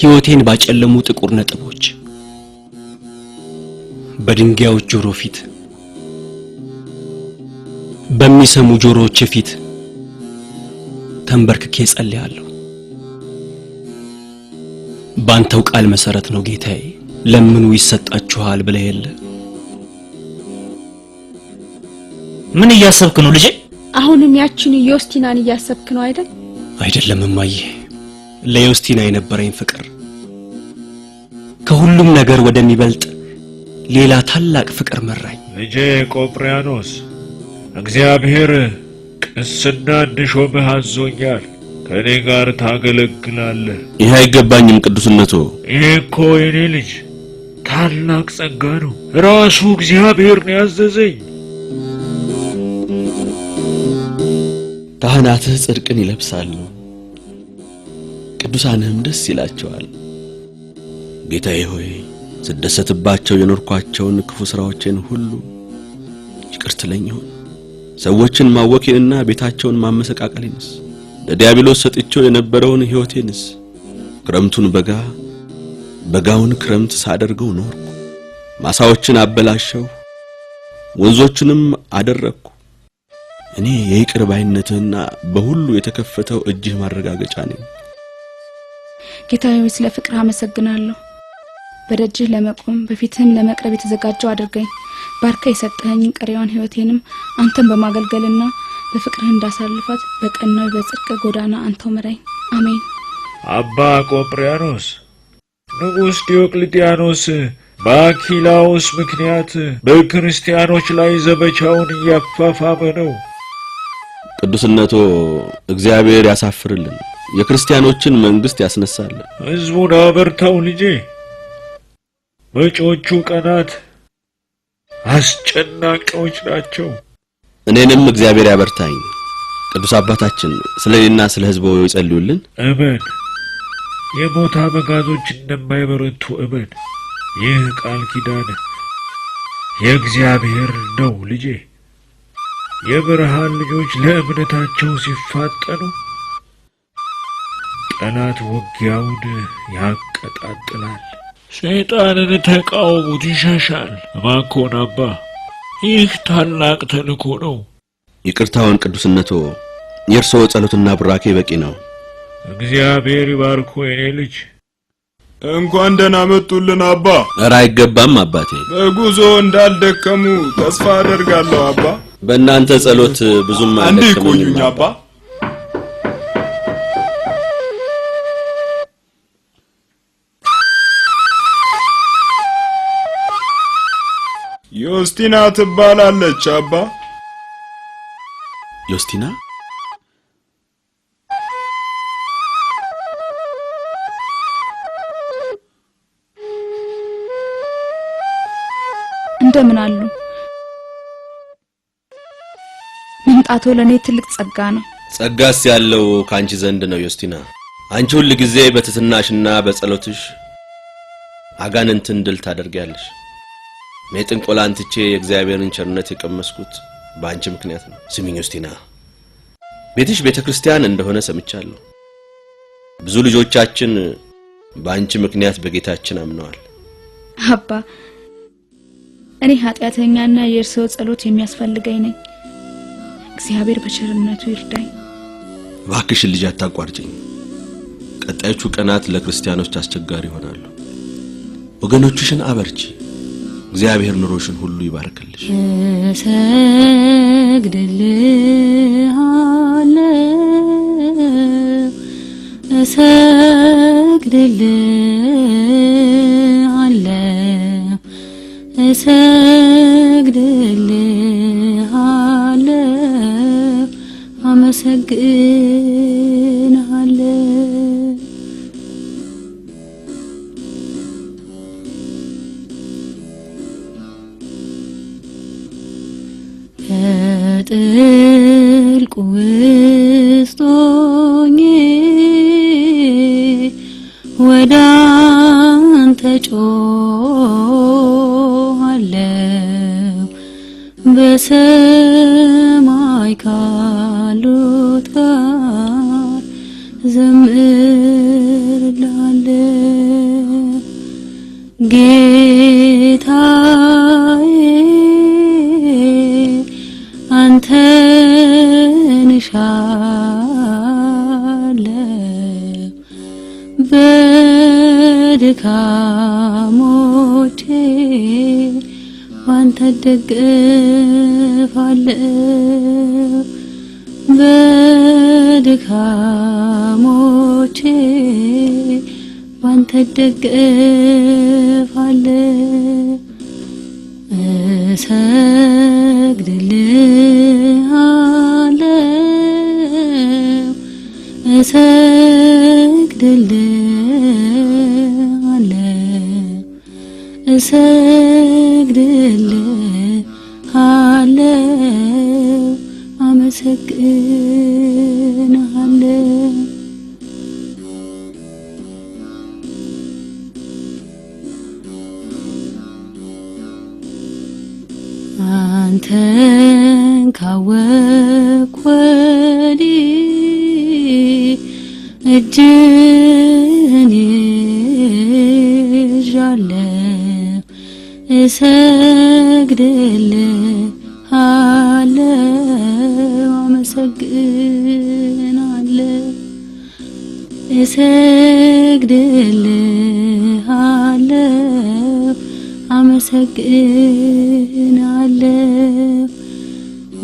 ሕይወቴን ባጨለሙ ጥቁር ነጥቦች በድንጋዮች ጆሮ ፊት በሚሰሙ ጆሮዎች ፊት ተንበርክኬ ጸልያለሁ። ባንተው ቃል መሰረት ነው ጌታዬ። ለምኑ ይሰጣችኋል ብለህ የለ። ምን እያሰብክ ነው ልጄ? አሁንም ያቺን ዮስቲናን እያሰብክ ነው አይደል? አይደለም እማዬ፣ ለዮስቲና የነበረኝ ፍቅር ከሁሉም ነገር ወደሚበልጥ ሌላ ታላቅ ፍቅር መራኝ። ልጄ ቆጵርያኖስ እግዚአብሔር ቅስና እንድሾምህ አዞኛል። ከኔ ጋር ታገለግላለህ። ይህ አይገባኝም ቅዱስነቶ። ይሄ እኮ የኔ ልጅ ታላቅ ጸጋ ነው። ራሱ እግዚአብሔር ነው ያዘዘኝ። ካህናትህ ጽድቅን ይለብሳሉ፣ ቅዱሳንህም ደስ ይላቸዋል። ጌታዬ ሆይ ስደሰትባቸው የኖርኳቸውን ክፉ ሥራዎችን ሁሉ ይቅር ትለኝ ይሆን? ሰዎችን ማወኬንና ቤታቸውን ማመሰቃቀሌንስ፣ ለዲያብሎስ ሰጥቼው የነበረውን ሕይወቴንስ፣ ክረምቱን በጋ በጋውን ክረምት ሳደርገው ኖርኩ። ማሳዎችን አበላሸው፣ ወንዞችንም አደረኩ። እኔ የይቅር ባይነትህና በሁሉ የተከፈተው እጅህ ማረጋገጫ ነኝ። ጌታዬ ስለ ፍቅር አመሰግናለሁ። በደጅህ ለመቆም በፊትህም ለመቅረብ የተዘጋጀው አድርገኝ። ባርከ የሰጠኸኝ ቀሪውን ሕይወቴንም አንተን በማገልገልና በፍቅርህ እንዳሳልፋት በቀናው በጽድቅ ጎዳና አንተው ምራኝ። አሜን። አባ ቆጵርያኖስ ንጉሥ ዲዮቅልጥያኖስ በአኪላዎስ ምክንያት በክርስቲያኖች ላይ ዘመቻውን እያፋፋመ ነው። ቅዱስነቶ እግዚአብሔር ያሳፍርልን፣ የክርስቲያኖችን መንግስት ያስነሳልን። ሕዝቡን አበርታው ልጄ። መጪዎቹ ቀናት አስጨናቂዎች ናቸው። እኔንም እግዚአብሔር ያበርታኝ። ቅዱስ አባታችን ስለኔና ስለ ሕዝቡ ይጸልዩልን። እመን። የሞት አበጋዞች እንደማይበረቱ እመን። ይህ ቃል ኪዳን የእግዚአብሔር ነው ልጄ። የብርሃን ልጆች ለእምነታቸው ሲፋጠኑ ጠላት ውጊያውን ያቀጣጥላል። ሰይጣንን ተቃውሙት ይሸሻል። እባክዎን አባ፣ ይህ ታላቅ ተልእኮ ነው። ይቅርታውን ቅዱስነቶ፣ የእርስዎ ጸሎትና ቡራኬ በቂ ነው። እግዚአብሔር ይባርኮ የኔ ልጅ። እንኳን ደህና መጡልን አባ። ኧረ አይገባም አባቴ። በጉዞ እንዳልደከሙ ተስፋ አደርጋለሁ አባ። በእናንተ ጸሎት ብዙም አንደከሙኝ አባ። ዮስቲና ትባላለች አባ። ዮስቲና? እንደምን አሉ? መምጣቱ ለኔ ትልቅ ጸጋ ነው። ጸጋስ ያለው ካንቺ ዘንድ ነው ዮስቲና። አንቺ ሁሉ ጊዜ በትትናሽና በጸሎትሽ አጋንንትን ድል ታደርጊያለሽ። እኔ ጥንቆላን ትቼ የእግዚአብሔርን ቸርነት የቀመስኩት በአንቺ ምክንያት ነው። ስሚኝ ዮስቲና፣ ቤትሽ ቤተክርስቲያን እንደሆነ ሰምቻለሁ። ብዙ ልጆቻችን በአንቺ ምክንያት በጌታችን አምነዋል። አባ፣ እኔ ኃጢአተኛና የእርስዎ ጸሎት የሚያስፈልገኝ ነኝ። እግዚአብሔር በቸርነቱ ይርዳኝ። እባክሽ ልጅ አታቋርጪኝ። ቀጣዮቹ ቀናት ለክርስቲያኖች አስቸጋሪ ይሆናሉ። ወገኖችሽን አበርቺ። እግዚአብሔር ኑሮሽን ሁሉ ይባርክልሽ። አመሰግንሃለሁ። ከጥልቁ ውስጥ ሆኜ ወደ አንተ ጮኻለሁ። በሰማይ ካሉት ጋር ዘምርልሃለሁ። ጌታዬ አንተን እሻለሁ። በድካሞቼ ባንተ እደገፋለሁ። በድካሞቼ ባንተ እደገፋለሁ። እሰግድልሃለሁ፣ አመሰግንሃለሁ። አንተን ካወቅኩ ወዲህ እጅህን ይዣለሁ። እሰግድልሃለሁ፣ አመሰግንሃለሁ። እሰግድልሃለሁ፣ አመሰግንሃለሁ።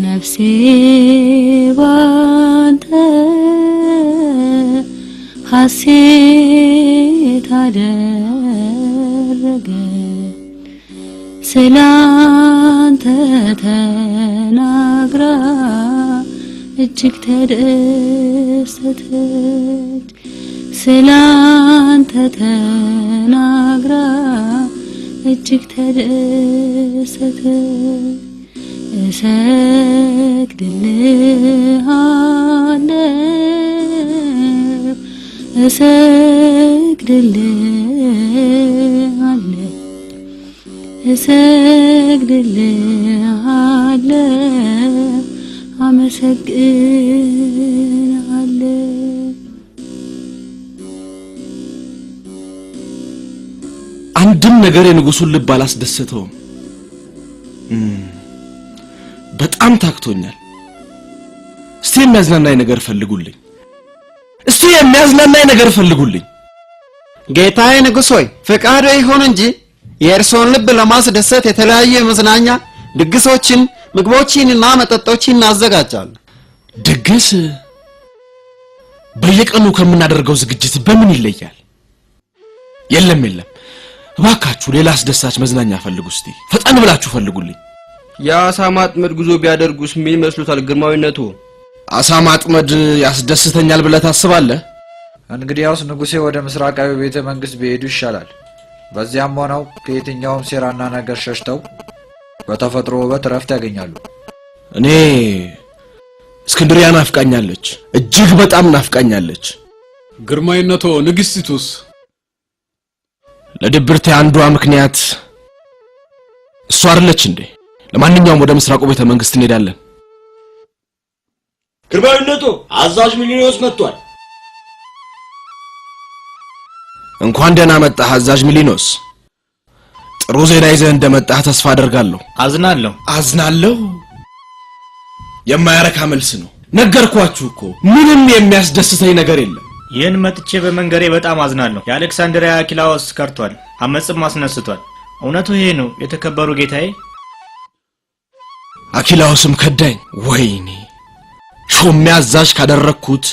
ነፍሴ ባንተ ሐሴት አደረገ፣ ስላንተ ተናግራ እጅግ ተደሰተች። ስላንተ ተናግራ እጅግ ተደሰተች። አንድም ነገር የንጉሱን ልብ አላስደሰተውም። በጣም ታክቶኛል። እስቲ የሚያዝናናኝ ነገር ፈልጉልኝ። ጌታዬ ንጉሥ ሆይ ፈቃዶ ይሁን እንጂ የእርሶን ልብ ለማስደሰት የተለያዩ የመዝናኛ ድግሶችን፣ ምግቦችንና መጠጦችን እናዘጋጃለን። ድግስ በየቀኑ ከምናደርገው ዝግጅት በምን ይለያል? የለም እባካችሁ ሌላ አስደሳች መዝናኛ ፈልጉ። እስቲ ፈጠን ብላችሁ ፈልጉልኝ። የአሳ ማጥመድ ጉዞ ቢያደርጉስ ምን ይመስሉታል ግርማዊነቱ? አሳ ማጥመድ ያስደስተኛል ብለህ ታስባለህ? እንግዲያውስ ንጉሴ ወደ ምስራቃዊ ቤተ መንግስት ቢሄዱ ይሻላል። በዚያም ሆነው ከየትኛውም ሴራና ነገር ሸሽተው በተፈጥሮ ውበት ረፍት ያገኛሉ። እኔ እስክንድሪያ ናፍቃኛለች፣ እጅግ በጣም ናፍቃኛለች። ግርማዊነቱ ንግስቲቱስ? ለድብርቴ አንዷ ምክንያት እሷ አይደለች እንዴ? ለማንኛውም ወደ ምስራቁ ቤተ መንግስት እንሄዳለን። ግርማዊነቱ አዛዥ ሚሊኖስ መጥቷል። እንኳን ደህና መጣህ አዛዥ ሚሊኖስ። ጥሩ ዜና ይዘህ እንደመጣህ ተስፋ አደርጋለሁ። አዝናለሁ? የማያረካ መልስ ነው። ነገርኳችሁ እኮ ምንም የሚያስደስተኝ ነገር የለም። ይህን መጥቼ በመንገሬ በጣም አዝናለሁ። የአሌክሳንድሪያ አኪላዎስ ከርቷል፣ አመጽም አስነስቷል። እውነቱ ይሄ ነው የተከበሩ ጌታዬ። አኪላዎስም ከዳኝ። ወይኔ ሾሜ አዛዥ ካደረኩት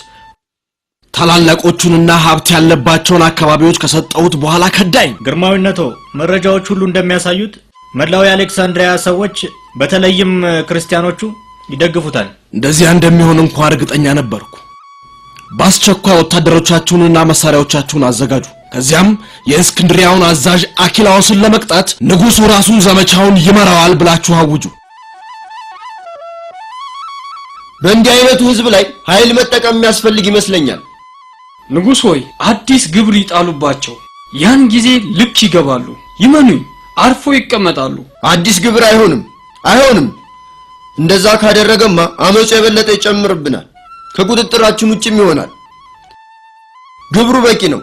ታላላቆቹንና ሀብት ያለባቸውን አካባቢዎች ከሰጠሁት በኋላ ከዳኝ። ግርማዊነቱ መረጃዎች ሁሉ እንደሚያሳዩት መላው የአሌክሳንድሪያ ሰዎች በተለይም ክርስቲያኖቹ ይደግፉታል። እንደዚያ እንደሚሆን እንኳን እርግጠኛ ነበርኩ። በአስቸኳይ ወታደሮቻችሁንና መሳሪያዎቻችሁን አዘጋጁ። ከዚያም የእስክንድሪያውን አዛዥ አኪላዎስን ለመቅጣት ንጉሱ ራሱ ዘመቻውን ይመራዋል ብላችሁ አውጁ። በእንዲህ አይነቱ ህዝብ ላይ ኃይል መጠቀም የሚያስፈልግ ይመስለኛል። ንጉሥ ሆይ አዲስ ግብር ይጣሉባቸው፣ ያን ጊዜ ልክ ይገባሉ። ይመኑኝ፣ አርፎ ይቀመጣሉ። አዲስ ግብር አይሆንም። እንደዛ ካደረገማ አመጹ የበለጠ ይጨምርብናል፣ ከቁጥጥራችን ውጭም ይሆናል። ግብሩ በቂ ነው።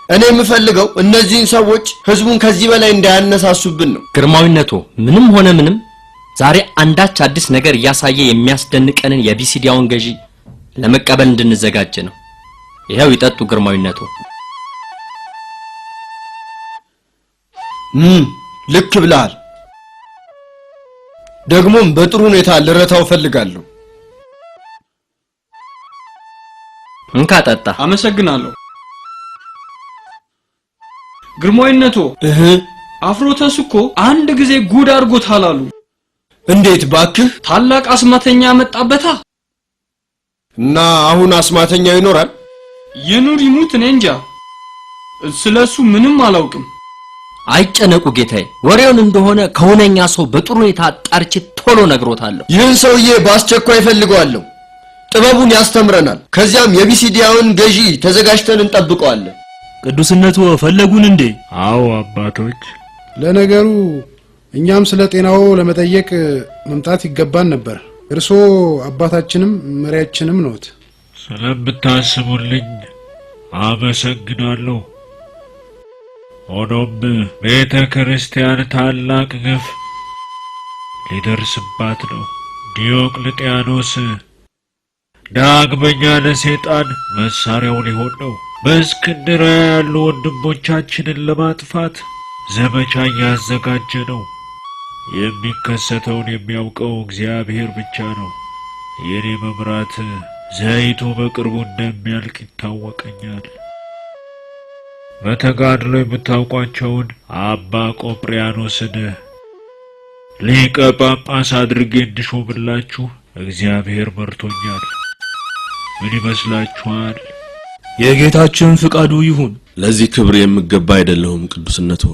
እኔ የምፈልገው እነዚህን ሰዎች ህዝቡን ከዚህ በላይ እንዳያነሳሱብን ነው። ግርማዊነቱ ምንም ሆነ ምንም ዛሬ አንዳች አዲስ ነገር እያሳየ የሚያስደንቀንን የቢሲዲያውን ገዢ ለመቀበል እንድንዘጋጅ ነው። ይሄው ይጠጡ ግርማዊነቱ። ልክ ብለሃል። ደግሞም በጥሩ ሁኔታ ልረታው ፈልጋለሁ። እንካ ጠጣ። አመሰግናለሁ ግርማዊነቱ። አፍሮተስ እኮ አንድ ጊዜ ጉድ አድርጎታል አሉ። እንዴት ባክህ? ታላቅ አስማተኛ መጣበታ እና አሁን አስማተኛው ይኖራል? ይኑር ይሙት እኔ እንጃ፣ ስለሱ ምንም አላውቅም። አይጨነቁ ጌታዬ፣ ወሬውን እንደሆነ ከሆነኛ ሰው በጥሩ ሁኔታ አጣርቼ ቶሎ ነግሮታለሁ። ይህን ሰውዬ በአስቸኳይ ፈልገዋለሁ። ጥበቡን ያስተምረናል። ከዚያም የቢሲዲያውን ገዢ ተዘጋጅተን እንጠብቀዋለን። ቅዱስነቱ ፈለጉን እንዴ? አዎ አባቶች። ለነገሩ እኛም ስለ ጤናው ለመጠየቅ መምጣት ይገባን ነበር። እርሶ አባታችንም መሪያችንም ነዎት። ስለምታስቡልኝ አመሰግናለሁ። ሆኖም ቤተ ክርስቲያን ታላቅ ግፍ ሊደርስባት ነው። ዲዮቅልጥያኖስ ዳግመኛ ለሰይጣን መሳሪያው ሊሆን ነው። በእስክንድርያ ያሉ ወንድሞቻችንን ለማጥፋት ዘመቻ እያዘጋጀ ነው። የሚከሰተውን የሚያውቀው እግዚአብሔር ብቻ ነው። የኔ መብራት ዘይቱ በቅርቡ እንደሚያልቅ ይታወቀኛል። በተጋድሎ የምታውቋቸውን አባ ቆጵሪያኖስን ሊቀ ጳጳስ አድርጌ እንድሾምላችሁ እግዚአብሔር መርቶኛል። ምን ይመስላችኋል? የጌታችን ፍቃዱ ይሁን። ለዚህ ክብር የምገባ አይደለሁም ቅዱስነቱ።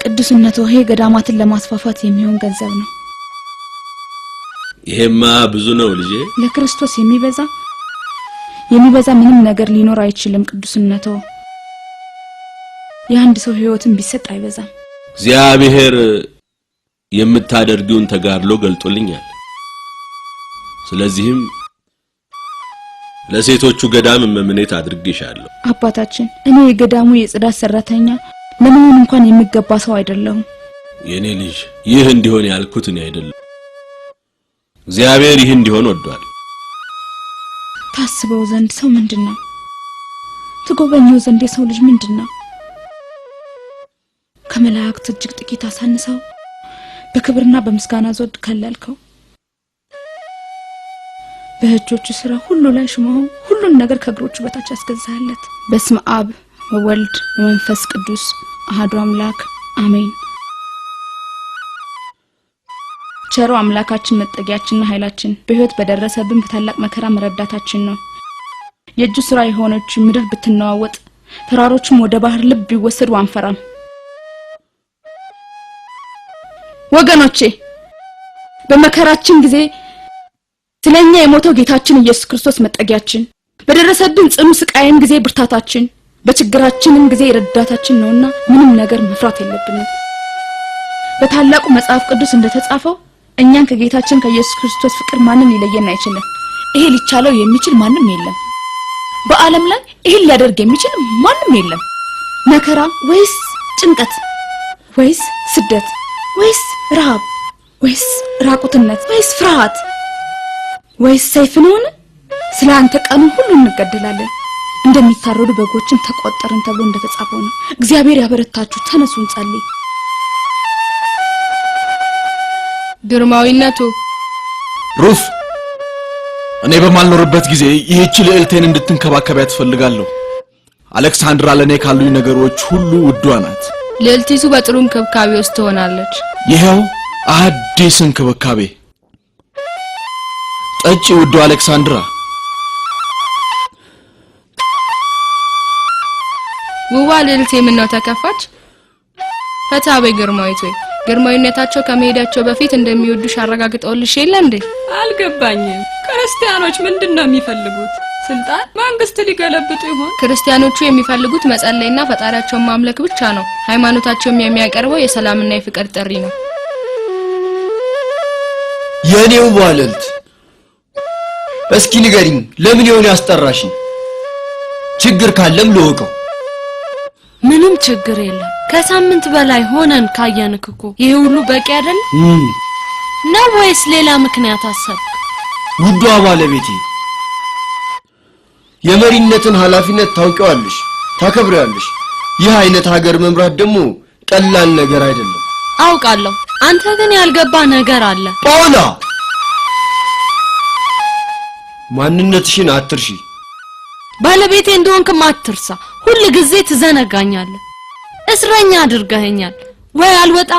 ቅዱስነቱ ይሄ ገዳማትን ለማስፋፋት የሚሆን ገንዘብ ነው። ይሄማ ብዙ ነው ልጄ። ለክርስቶስ የሚበዛ ምንም ነገር ሊኖር አይችልም። ቅዱስነቱ የአንድ ሰው ህይወትን ቢሰጥ አይበዛም። እግዚአብሔር የምታደርጊውን ተጋድሎ ገልጦልኛል። ስለዚህም ለሴቶቹ ገዳም መምኔት አድርጌሻለሁ። አባታችን እኔ የገዳሙ የጽዳት ሰራተኛ ለምን እንኳን የሚገባ ሰው አይደለሁም። የኔ ልጅ ይህ እንዲሆን ያልኩት እኔ አይደለም፣ እግዚአብሔር ይህ እንዲሆን ወዷል። ታስበው ዘንድ ሰው ምንድነው? ትጎበኘው ዘንድ የሰው ልጅ ምንድነው? ከመላእክት እጅግ ጥቂት አሳንሰው በክብርና በምስጋና ዘውድ ከለልከው። በእጆቹ ስራ ሁሉ ላይ ሽመው ሁሉን ነገር ከእግሮቹ በታች አስገዛለት። በስመ አብ ወወልድ ወመንፈስ ቅዱስ አሐዱ አምላክ አሜን። ቸሮ አምላካችን መጠጊያችንና ኃይላችን በህይወት በደረሰብን በታላቅ መከራ መረዳታችን ነው። የእጁ ስራ የሆነች ምድር ብትነዋወጥ ተራሮችም ወደ ባህር ልብ ቢወሰዱ አንፈራም። ወገኖቼ በመከራችን ጊዜ ስለኛ የሞተው ጌታችን ኢየሱስ ክርስቶስ መጠጊያችን፣ በደረሰብን ጽኑ ስቃይም ጊዜ ብርታታችን፣ በችግራችንም ጊዜ ረዳታችን ነውና ምንም ነገር መፍራት የለብንም። በታላቁ መጽሐፍ ቅዱስ እንደተጻፈው እኛን ከጌታችን ከኢየሱስ ክርስቶስ ፍቅር ማንም ሊለየን አይችልም። ይሄ ሊቻለው የሚችል ማንም የለም። በዓለም ላይ ይሄን ሊያደርግ የሚችል ማንም የለም። መከራ ወይስ ጭንቀት ወይስ ስደት ወይስ ረሃብ ወይስ ራቁትነት ወይስ ፍርሃት ወይስ ሰይፍ ነውን? ስለ አንተ ቀኑ ሁሉ እንገደላለን፣ እንደሚታረዱ በጎችን ተቆጠርን ተብሎ እንደተጻፈው ነው። እግዚአብሔር ያበረታችሁ፣ ተነሱ እንጸልይ። ግርማዊነቱ ሩፍ፣ እኔ በማልኖርበት ጊዜ ይህች ልዕልቴን እንድትንከባከቢያት ፈልጋለሁ። አሌክሳንድራ ለኔ ካሉኝ ነገሮች ሁሉ ውዷ ናት። ልዕልቲቱ በጥሩ እንክብካቤ ውስጥ ትሆናለች። ይሄው አዲስ እንክብካቤ። ጠጪ ውዷ አሌክሳንድራ። ውዋ ልዕልቴ ምነው ተከፋች? ፈታበይ ግርማዊት ወይ ግርማዊነታቸው ከመሄዳቸው በፊት እንደሚወዱሽ አረጋግጠውልሽ የለ እንዴ? አልገባኝም። ክርስቲያኖች ምንድነው የሚፈልጉት? ስልጣን፣ መንግስት ሊገለብጡ ይሆን? ክርስቲያኖቹ የሚፈልጉት መጸለይና ፈጣሪያቸውን ማምለክ ብቻ ነው። ሃይማኖታቸውም የሚያቀርበው የሰላምና የፍቅር ጥሪ ነው። የኔው ባለልት እስኪ ንገሪኝ፣ ለምን ይሆን ያስጠራሽኝ? ችግር ካለም ልወቀው። ምንም ችግር የለም። ከሳምንት በላይ ሆነን ካየንክ እኮ ይሄ ሁሉ በቂ አይደል? ነው ወይስ ሌላ ምክንያት አሰብክ? ውዷ ባለቤቴ፣ የመሪነትን ኃላፊነት ታውቂዋለሽ፣ ታከብሪያለሽ። ይህ አይነት ሀገር መምራት ደግሞ ቀላል ነገር አይደለም። አውቃለሁ። አንተ ግን ያልገባ ነገር አለ። ጳውላ፣ ማንነትሽን አትርሺ። ባለቤቴ እንደሆንክም አትርሳ። ሁሉ ጊዜ ትዘነጋኛለህ። እስረኛ አድርገኸኛል። ወይ አልወጣ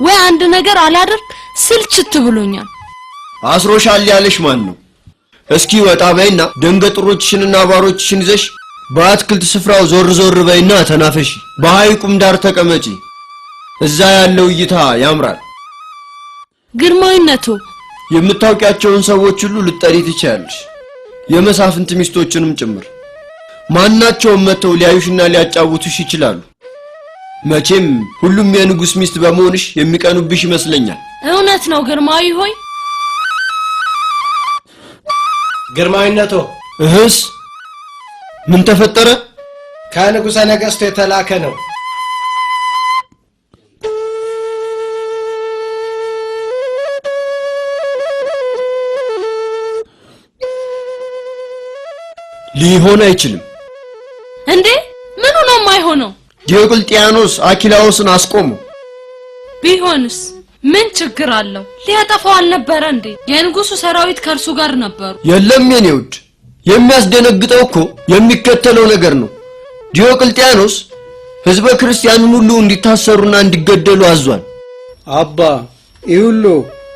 ወይ አንድ ነገር አላደርግ ስልችት ብሎኛል። አስሮሻል ያለሽ ማን ነው? እስኪ ወጣ በይና ደንገጥሮችሽንና ባሮችሽን ይዘሽ በአትክልት ስፍራው ዞር ዞር በይና ተናፈሺ። በሐይቁም ዳር ተቀመጪ። እዛ ያለው እይታ ያምራል። ግርማዊነቱ፣ የምታውቂያቸውን ሰዎች ሁሉ ልጠሪ ትችያለሽ፣ የመሳፍንት ሚስቶችንም ጭምር። ማናቸውም መተው ሊያዩሽና ሊያጫውቱሽ ይችላሉ። መቼም ሁሉም የንጉስ ሚስት በመሆንሽ የሚቀኑብሽ ይመስለኛል። እውነት ነው ግርማዊ ሆይ። ግርማዊነቱ፣ እህስ ምን ተፈጠረ? ከንጉሠ ነገሥቱ የተላከ ነው። ሊሆን አይችልም። እንዴ ምኑ ነው የማይሆነው? ዲዮቅልጥያኖስ አኪላዎስን አስቆሙ። ቢሆንስ ምን ችግር አለው? ሊያጠፋው አልነበረ እንዴ? የንጉሱ ሰራዊት ከርሱ ጋር ነበሩ። የለም የኔ ውድ፣ የሚያስደነግጠው እኮ የሚከተለው ነገር ነው። ዲዮቅልጥያኖስ ህዝበ ክርስቲያኑን ሁሉ እንዲታሰሩና እንዲገደሉ አዟል። አባ ይሁሉ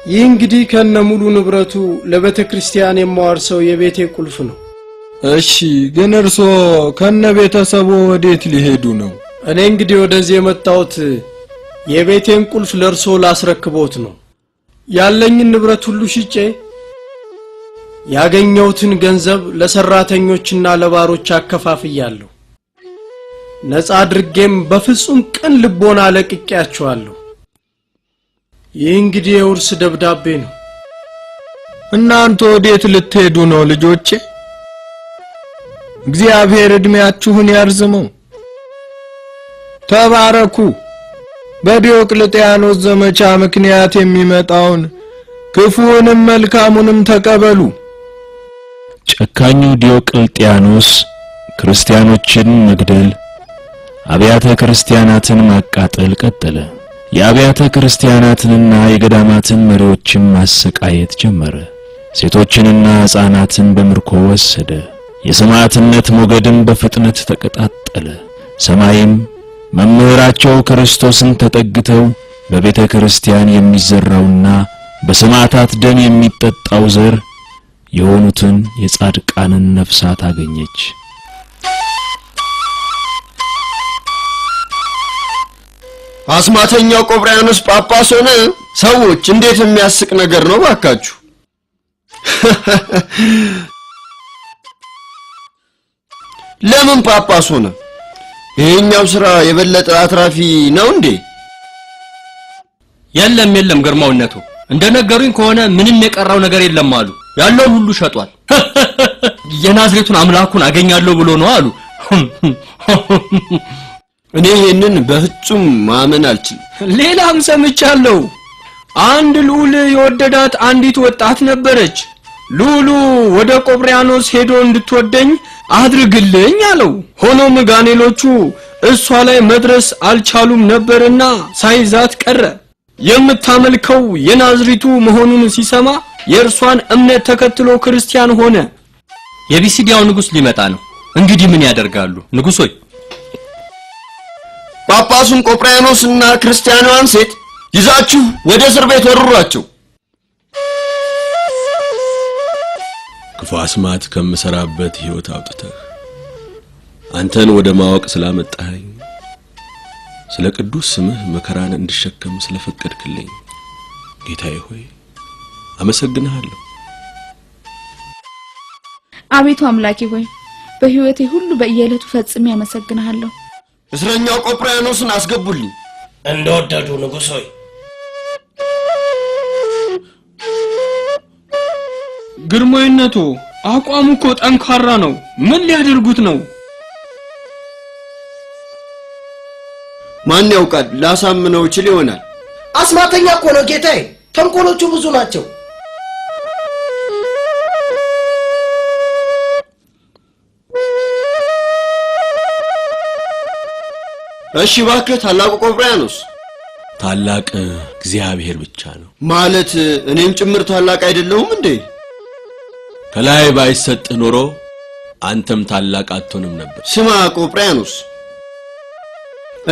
ይህ እንግዲህ ከነ ሙሉ ንብረቱ ለቤተ ክርስቲያን የማዋርሰው የቤቴ ቁልፍ ነው። እሺ፣ ግን እርሶ ከነ ቤተሰቡ ወዴት ሊሄዱ ነው? እኔ እንግዲህ ወደዚህ የመጣሁት የቤቴን ቁልፍ ለርሶ ላስረክቦት ነው። ያለኝን ንብረት ሁሉ ሽጬ ያገኘሁትን ገንዘብ ለሰራተኞችና ለባሮች አከፋፍያለሁ። ነፃ አድርጌም በፍጹም ቅን ልቦና ለቅቄያቸዋለሁ። ይህ እንግዲህ የውርስ ደብዳቤ ነው። እናንተ ወዴት ልትሄዱ ነው ልጆቼ? እግዚአብሔር እድሜያችሁን ያርዝመው። ተባረኩ። በዲዮቅልጥያኖስ ዘመቻ ምክንያት የሚመጣውን ክፉውንም መልካሙንም ተቀበሉ። ጨካኙ ዲዮቅልጥያኖስ ክርስቲያኖችን መግደል፣ አብያተ ክርስቲያናትን ማቃጠል ቀጠለ። የአብያተ ክርስቲያናትንና የገዳማትን መሪዎችን ማሰቃየት ጀመረ። ሴቶችንና ሕፃናትን በምርኮ ወሰደ። የሰማዕትነት ሞገድም በፍጥነት ተቀጣጠለ። ሰማይም መምህራቸው ክርስቶስን ተጠግተው በቤተ ክርስቲያን የሚዘራውና በሰማዕታት ደም የሚጠጣው ዘር የሆኑትን የጻድቃንን ነፍሳት አገኘች። አስማተኛው ቆጵርያኖስ ጳጳስ ሆነ። ሰዎች እንዴት የሚያስቅ ነገር ነው ባካችሁ። ለምን ጳጳስ ሆነ? ይሄኛው ስራ የበለጠ አትራፊ ነው እንዴ? የለም ግርማዊነቱ፣ እንደነገሩኝ ከሆነ ምንም የቀረው ነገር የለም አሉ። ያለውን ሁሉ ሸጧል። የናዝሬቱን አምላኩን አገኛለሁ ብሎ ነው አሉ። እኔ ይሄንን በፍጹም ማመን አልችልም። ሌላም ሰምቻለሁ። አንድ ልዑል የወደዳት አንዲት ወጣት ነበረች። ልዑሉ ወደ ቆጵርያኖስ ሄዶ እንድትወደኝ አድርግልኝ አለው። ሆኖም ጋኔሎቹ እሷ ላይ መድረስ አልቻሉም ነበርና ሳይዛት ቀረ። የምታመልከው የናዝሪቱ መሆኑን ሲሰማ የእርሷን እምነት ተከትሎ ክርስቲያን ሆነ። የቢሲዲያው ንጉስ ሊመጣ ነው። እንግዲህ ምን ያደርጋሉ? ንጉሶይ ጳጳሱን ቆጵርያኖስና ክርስቲያኗን ሴት ይዛችሁ ወደ እስር ቤት ወርሯቸው። ክፉ አስማት ከምሰራበት ህይወት አውጥተህ አንተን ወደ ማወቅ ስላመጣኸኝ ስለ ቅዱስ ስምህ መከራን እንድሸከም ስለፈቀድክልኝ ጌታዬ ሆይ አመሰግንሃለሁ። አቤቱ አምላኬ ሆይ በህይወቴ ሁሉ በየዕለቱ ፈጽሜ አመሰግንሃለሁ። እስረኛው ቆጵርያኖስን አስገቡልኝ። እንደወደዱ ንጉሥ ሆይ። ግርማዊነቱ አቋሙ እኮ ጠንካራ ነው። ምን ሊያደርጉት ነው? ማን ያውቃል? ላሳምነው ይችል ይሆናል። አስማተኛ እኮ ነው ጌታዬ። ተንኮሎቹ ብዙ ናቸው። እሺ እባክህ ታላቁ ቆጵርያኖስ። ታላቅ እግዚአብሔር ብቻ ነው ማለት እኔም ጭምር ታላቅ አይደለሁም እንዴ? ከላይ ባይሰጥህ ኖሮ አንተም ታላቅ አትሆንም ነበር። ስማ ቆጵርያኖስ፣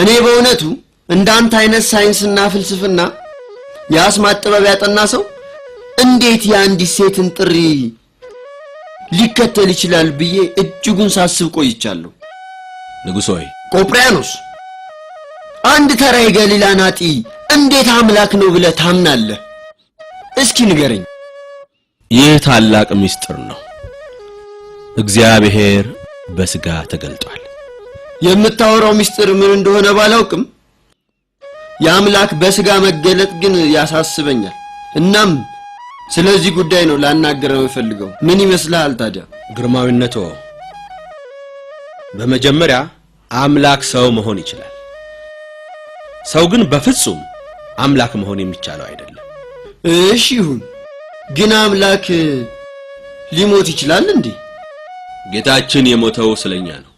እኔ በእውነቱ እንዳንተ አይነት ሳይንስና ፍልስፍና የአስማት ጥበብ ያጠና ሰው እንዴት የአንዲት ሴትን ጥሪ ሊከተል ይችላል ብዬ እጅጉን ሳስብ ቆይቻለሁ። ንጉሥ ሆይ። ቆጵርያኖስ፣ አንድ ተራ የገሊላ ናጢ እንዴት አምላክ ነው ብለህ ታምናለህ? እስኪ ንገረኝ። ይህ ታላቅ ምስጢር ነው። እግዚአብሔር በስጋ ተገልጧል። የምታወራው ምስጢር ምን እንደሆነ ባላውቅም የአምላክ በስጋ መገለጥ ግን ያሳስበኛል። እናም ስለዚህ ጉዳይ ነው ላናገረው የፈልገው። ምን ይመስልሃል ታዲያ? ግርማዊነቶ፣ በመጀመሪያ አምላክ ሰው መሆን ይችላል። ሰው ግን በፍጹም አምላክ መሆን የሚቻለው አይደለም። እሺ ይሁን፣ ግን አምላክ ሊሞት ይችላል እንዴ? ጌታችን የሞተው ስለኛ ነው።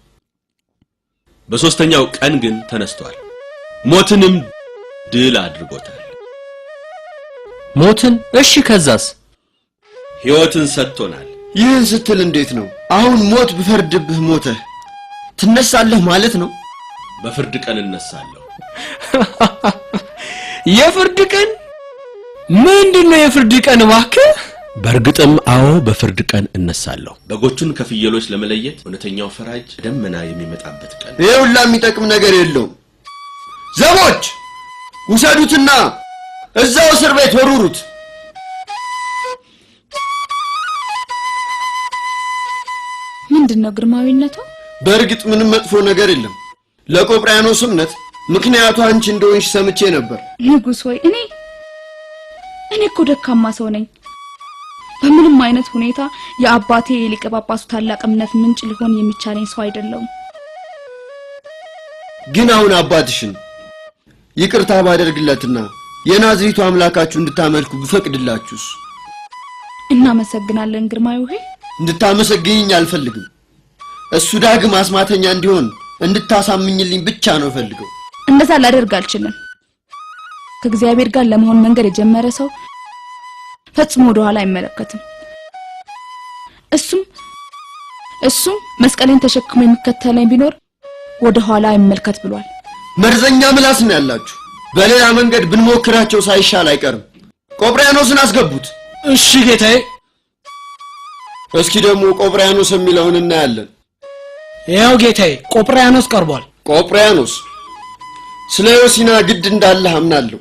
በሶስተኛው ቀን ግን ተነስቷል። ሞትንም ድል አድርጎታል። ሞትን? እሺ ከዛስ? ሕይወትን ሰጥቶናል። ይህን ስትል እንዴት ነው? አሁን ሞት ብፈርድብህ ሞተህ ትነሳለህ ማለት ነው? በፍርድ ቀን እነሳለሁ። የፍርድ ቀን? ምንድነው የፍርድ ቀን እባክህ? በእርግጥም አዎ፣ በፍርድ ቀን እነሳለሁ። በጎቹን ከፍየሎች ለመለየት እውነተኛው ፈራጅ ደመና የሚመጣበት ቀን። ይሄ ሁላ የሚጠቅም ነገር የለውም። ዘቦች ውሰዱትና እዛው እስር ቤት ወሩሩት። ምንድነው ግርማዊነቱ? በእርግጥ ምንም መጥፎ ነገር የለም። ለቆጵሪያኖስ እምነት ምክንያቱ አንቺ እንደሆንሽ ሰምቼ ነበር። ንጉሥ ሆይ እኔ እኮ ደካማ ሰው ነኝ። በምንም አይነት ሁኔታ የአባቴ የሊቀ ጳጳሱ ታላቅ እምነት ምንጭ ሊሆን የሚቻለኝ ሰው አይደለም። ግን አሁን አባትሽን ይቅርታ ባደርግለትና የናዝሬቱ አምላካችሁ እንድታመልኩ ብፈቅድላችሁስ? እናመሰግናለን ግርማዊ ሆይ። እንድታመሰግኝኝ አልፈልግም። እሱ ዳግም አስማተኛ እንዲሆን እንድታሳምኝልኝ ብቻ ነው ፈልገው። እንደዛ ላደርግ አልችልም። ከእግዚአብሔር ጋር ለመሆን መንገድ የጀመረ ሰው ፈጽሞ ወደ ኋላ አይመለከትም። እሱም መስቀሌን ተሸክሞ የሚከተለኝ ቢኖር ወደ ኋላ አይመልከት ብሏል። መርዘኛ ምላስ ነው ያላችሁ። በሌላ መንገድ ብንሞክራቸው ሳይሻል አይቀርም። ቆጵሪያኖስን አስገቡት። እሺ ጌታዬ። እስኪ ደግሞ ቆጵሪያኖስ የሚለውን እናያለን። ያው ጌታዬ ቆጵሪያኖስ ቀርቧል። ቆጵሪያኖስ ስለ ዮሲና ግድ እንዳለህ አምናለሁ።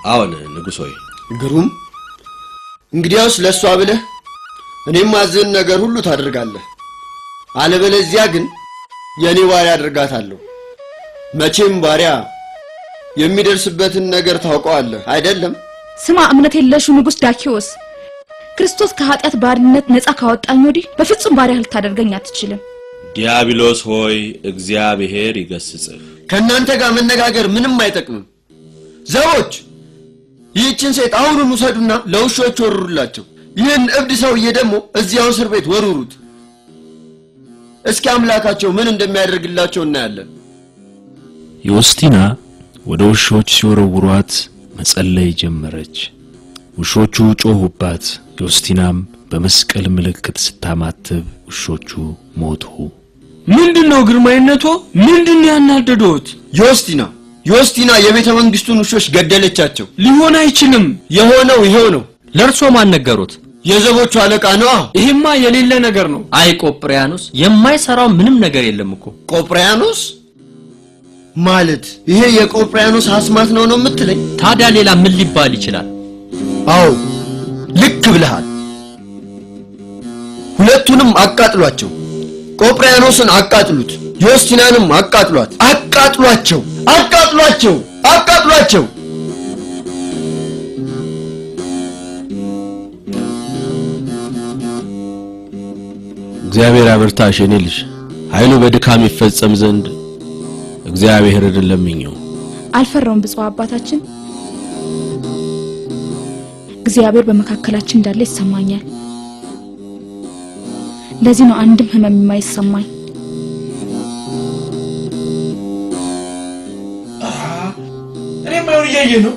አዎን ንጉሥ ሆይ። ግሩም። እንግዲያውስ ለሷ ብለህ እኔም ማዘን ነገር ሁሉ ታደርጋለህ። አለበለዚያ ግን የኔ ባሪያ አድርጋታለሁ። መቼም ባሪያ የሚደርስበትን ነገር ታውቀዋለህ አይደለም? ስማ እምነት የለሹ ንጉሥ ዳኪዎስ፣ ክርስቶስ ከኃጢአት ባርነት ነፃ ካወጣኝ ወዲህ በፍጹም ባሪያ ልታደርገኝ አትችልም። ዲያብሎስ ሆይ እግዚአብሔር ይገስጽህ። ከእናንተ ጋር መነጋገር ምንም አይጠቅምም። ዘቦች ይህችን ሴት አሁኑን ውሰዱና ለውሾች ወሩሩላቸው። ይህን እብድ ሰውዬ ደግሞ እዚያው እስር ቤት ወሩሩት። እስኪ አምላካቸው ምን እንደሚያደርግላቸው እናያለን። ዮስቲና ወደ ውሾች ሲወረውሯት መጸለይ ጀመረች። ውሾቹ ጮሁባት። ዮስቲናም በመስቀል ምልክት ስታማትብ ውሾቹ ሞቱ። ምንድነው ግርማዊነቶ? ምንድነው ያናደዶት? ዮስቲና የቤተ መንግስቱን ውሾች ገደለቻቸው። ሊሆን አይችልም። የሆነው ይሄው ነው። ለርሶ ማን ነገሩት? የዘቦቹ አለቃ ነው። ይሄማ የሌለ ነገር ነው። አይ ቆጵሪያኖስ የማይሰራው ምንም ነገር የለም እኮ። ቆጵሪያኖስ ማለት ይሄ የቆጵሪያኖስ አስማት ነው የምትለኝ? ታዲያ ሌላ ምን ሊባል ይችላል? አዎ ልክ ብለሃል። ሁለቱንም አቃጥሏቸው። ቆጵሪያኖስን አቃጥሉት፣ ዮስቲናንም አቃጥሏት። አቃጥሏቸው! እግዚአብሔር አበርታሽ የኔ ልጅ። ኃይሉ በድካም ይፈጸም ዘንድ እግዚአብሔርን ለምኘው። አልፈራውም ብፁዕ አባታችን። እግዚአብሔር በመካከላችን እንዳለ ይሰማኛል። ለዚህ ነው አንድም ህመም የማይሰማኝ። እኔም አይሆን እያየ ነው።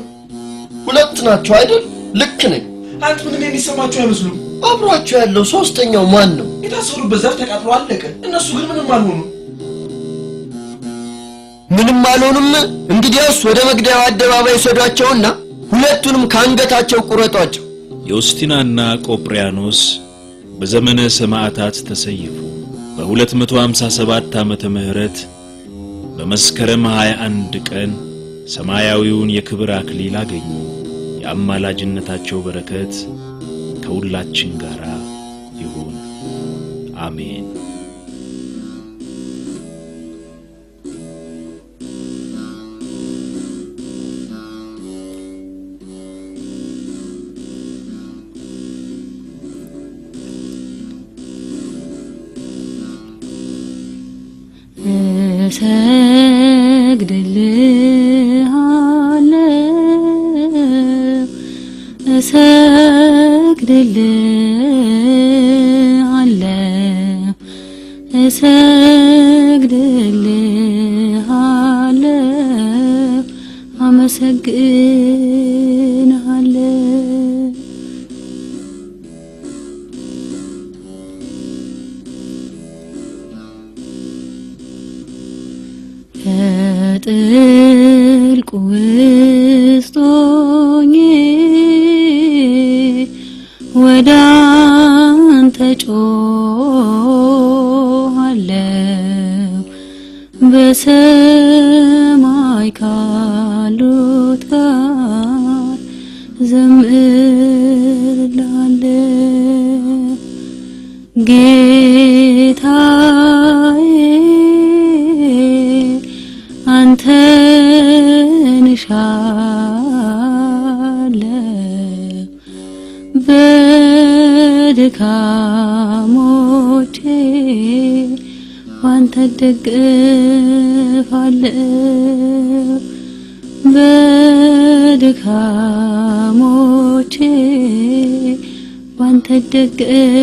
ሁለት ናቸው አይደል? ልክ ነኝ። አንተ ምን እንደሚሰማቸው አይመስሉም። አብሯቸው ያለው ሶስተኛው ማን ነው? የታሰሩበት ዘር ተቃጥሎ አለቀ። እነሱ ግን ምንም አልሆኑ። ምንም አልሆኑም። እንግዲያውስ ወደ መግደያው አደባባይ ወሰዷቸውና ሁለቱንም ካንገታቸው ቁረጧቸው። ዮስቲናና ቆጵሪያኖስ በዘመነ ሰማዕታት ተሰየፉ። በ257 ዓመተ ምህረት በመስከረም 21 ቀን ሰማያዊውን የክብር አክሊል አገኙ። የአማላጅነታቸው በረከት ከሁላችን ጋር ይሁን፣ አሜን። ጥልቁ ውስጥ ሆኜ ወደ አንተ ጮኻለሁ፣ በሰማይ ካሉት ጋር ዘምራለሁ ጌታዬ አንተን እሻለሁ በድካሞቼ ባንተ እደግፋለሁ በድካሞቼ ባንተ እደግፋለሁ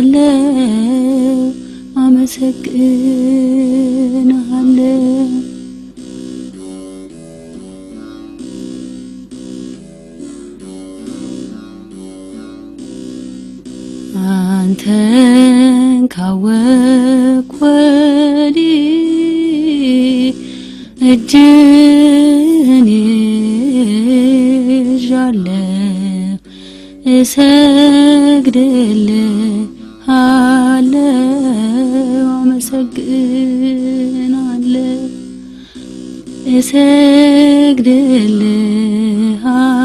እሰግድልሃለሁ አመሰግንሃለሁ አንተን ካወቅኩ ወዲህ እጅህን ይዣለሁ እሰግድልሃለሁ አመሰግንሃለሁ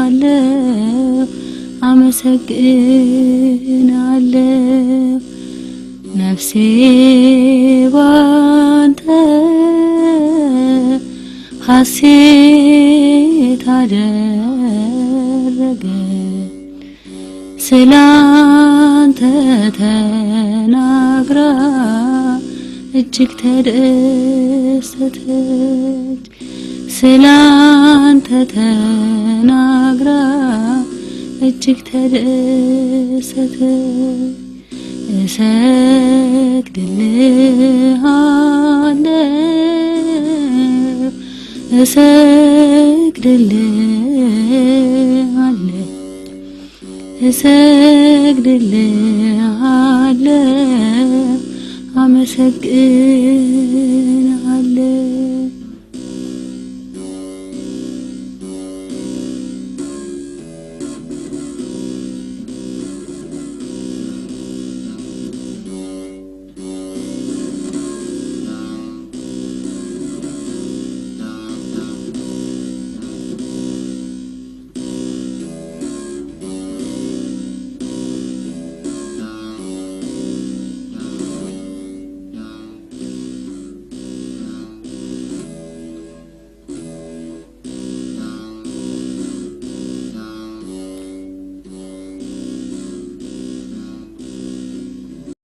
እሰግድልሃለሁ አመሰግንሃለሁ ነፍሴ ባንተ ሐሴት አደረገ ስላንተ ተናግራ እጅግ ተደሰተች ስላንተ ተናግራ እጅግ ተደሰተች እሰግድልሃለሁ እሰግድልሃለሁ አመሰግንሃለሁ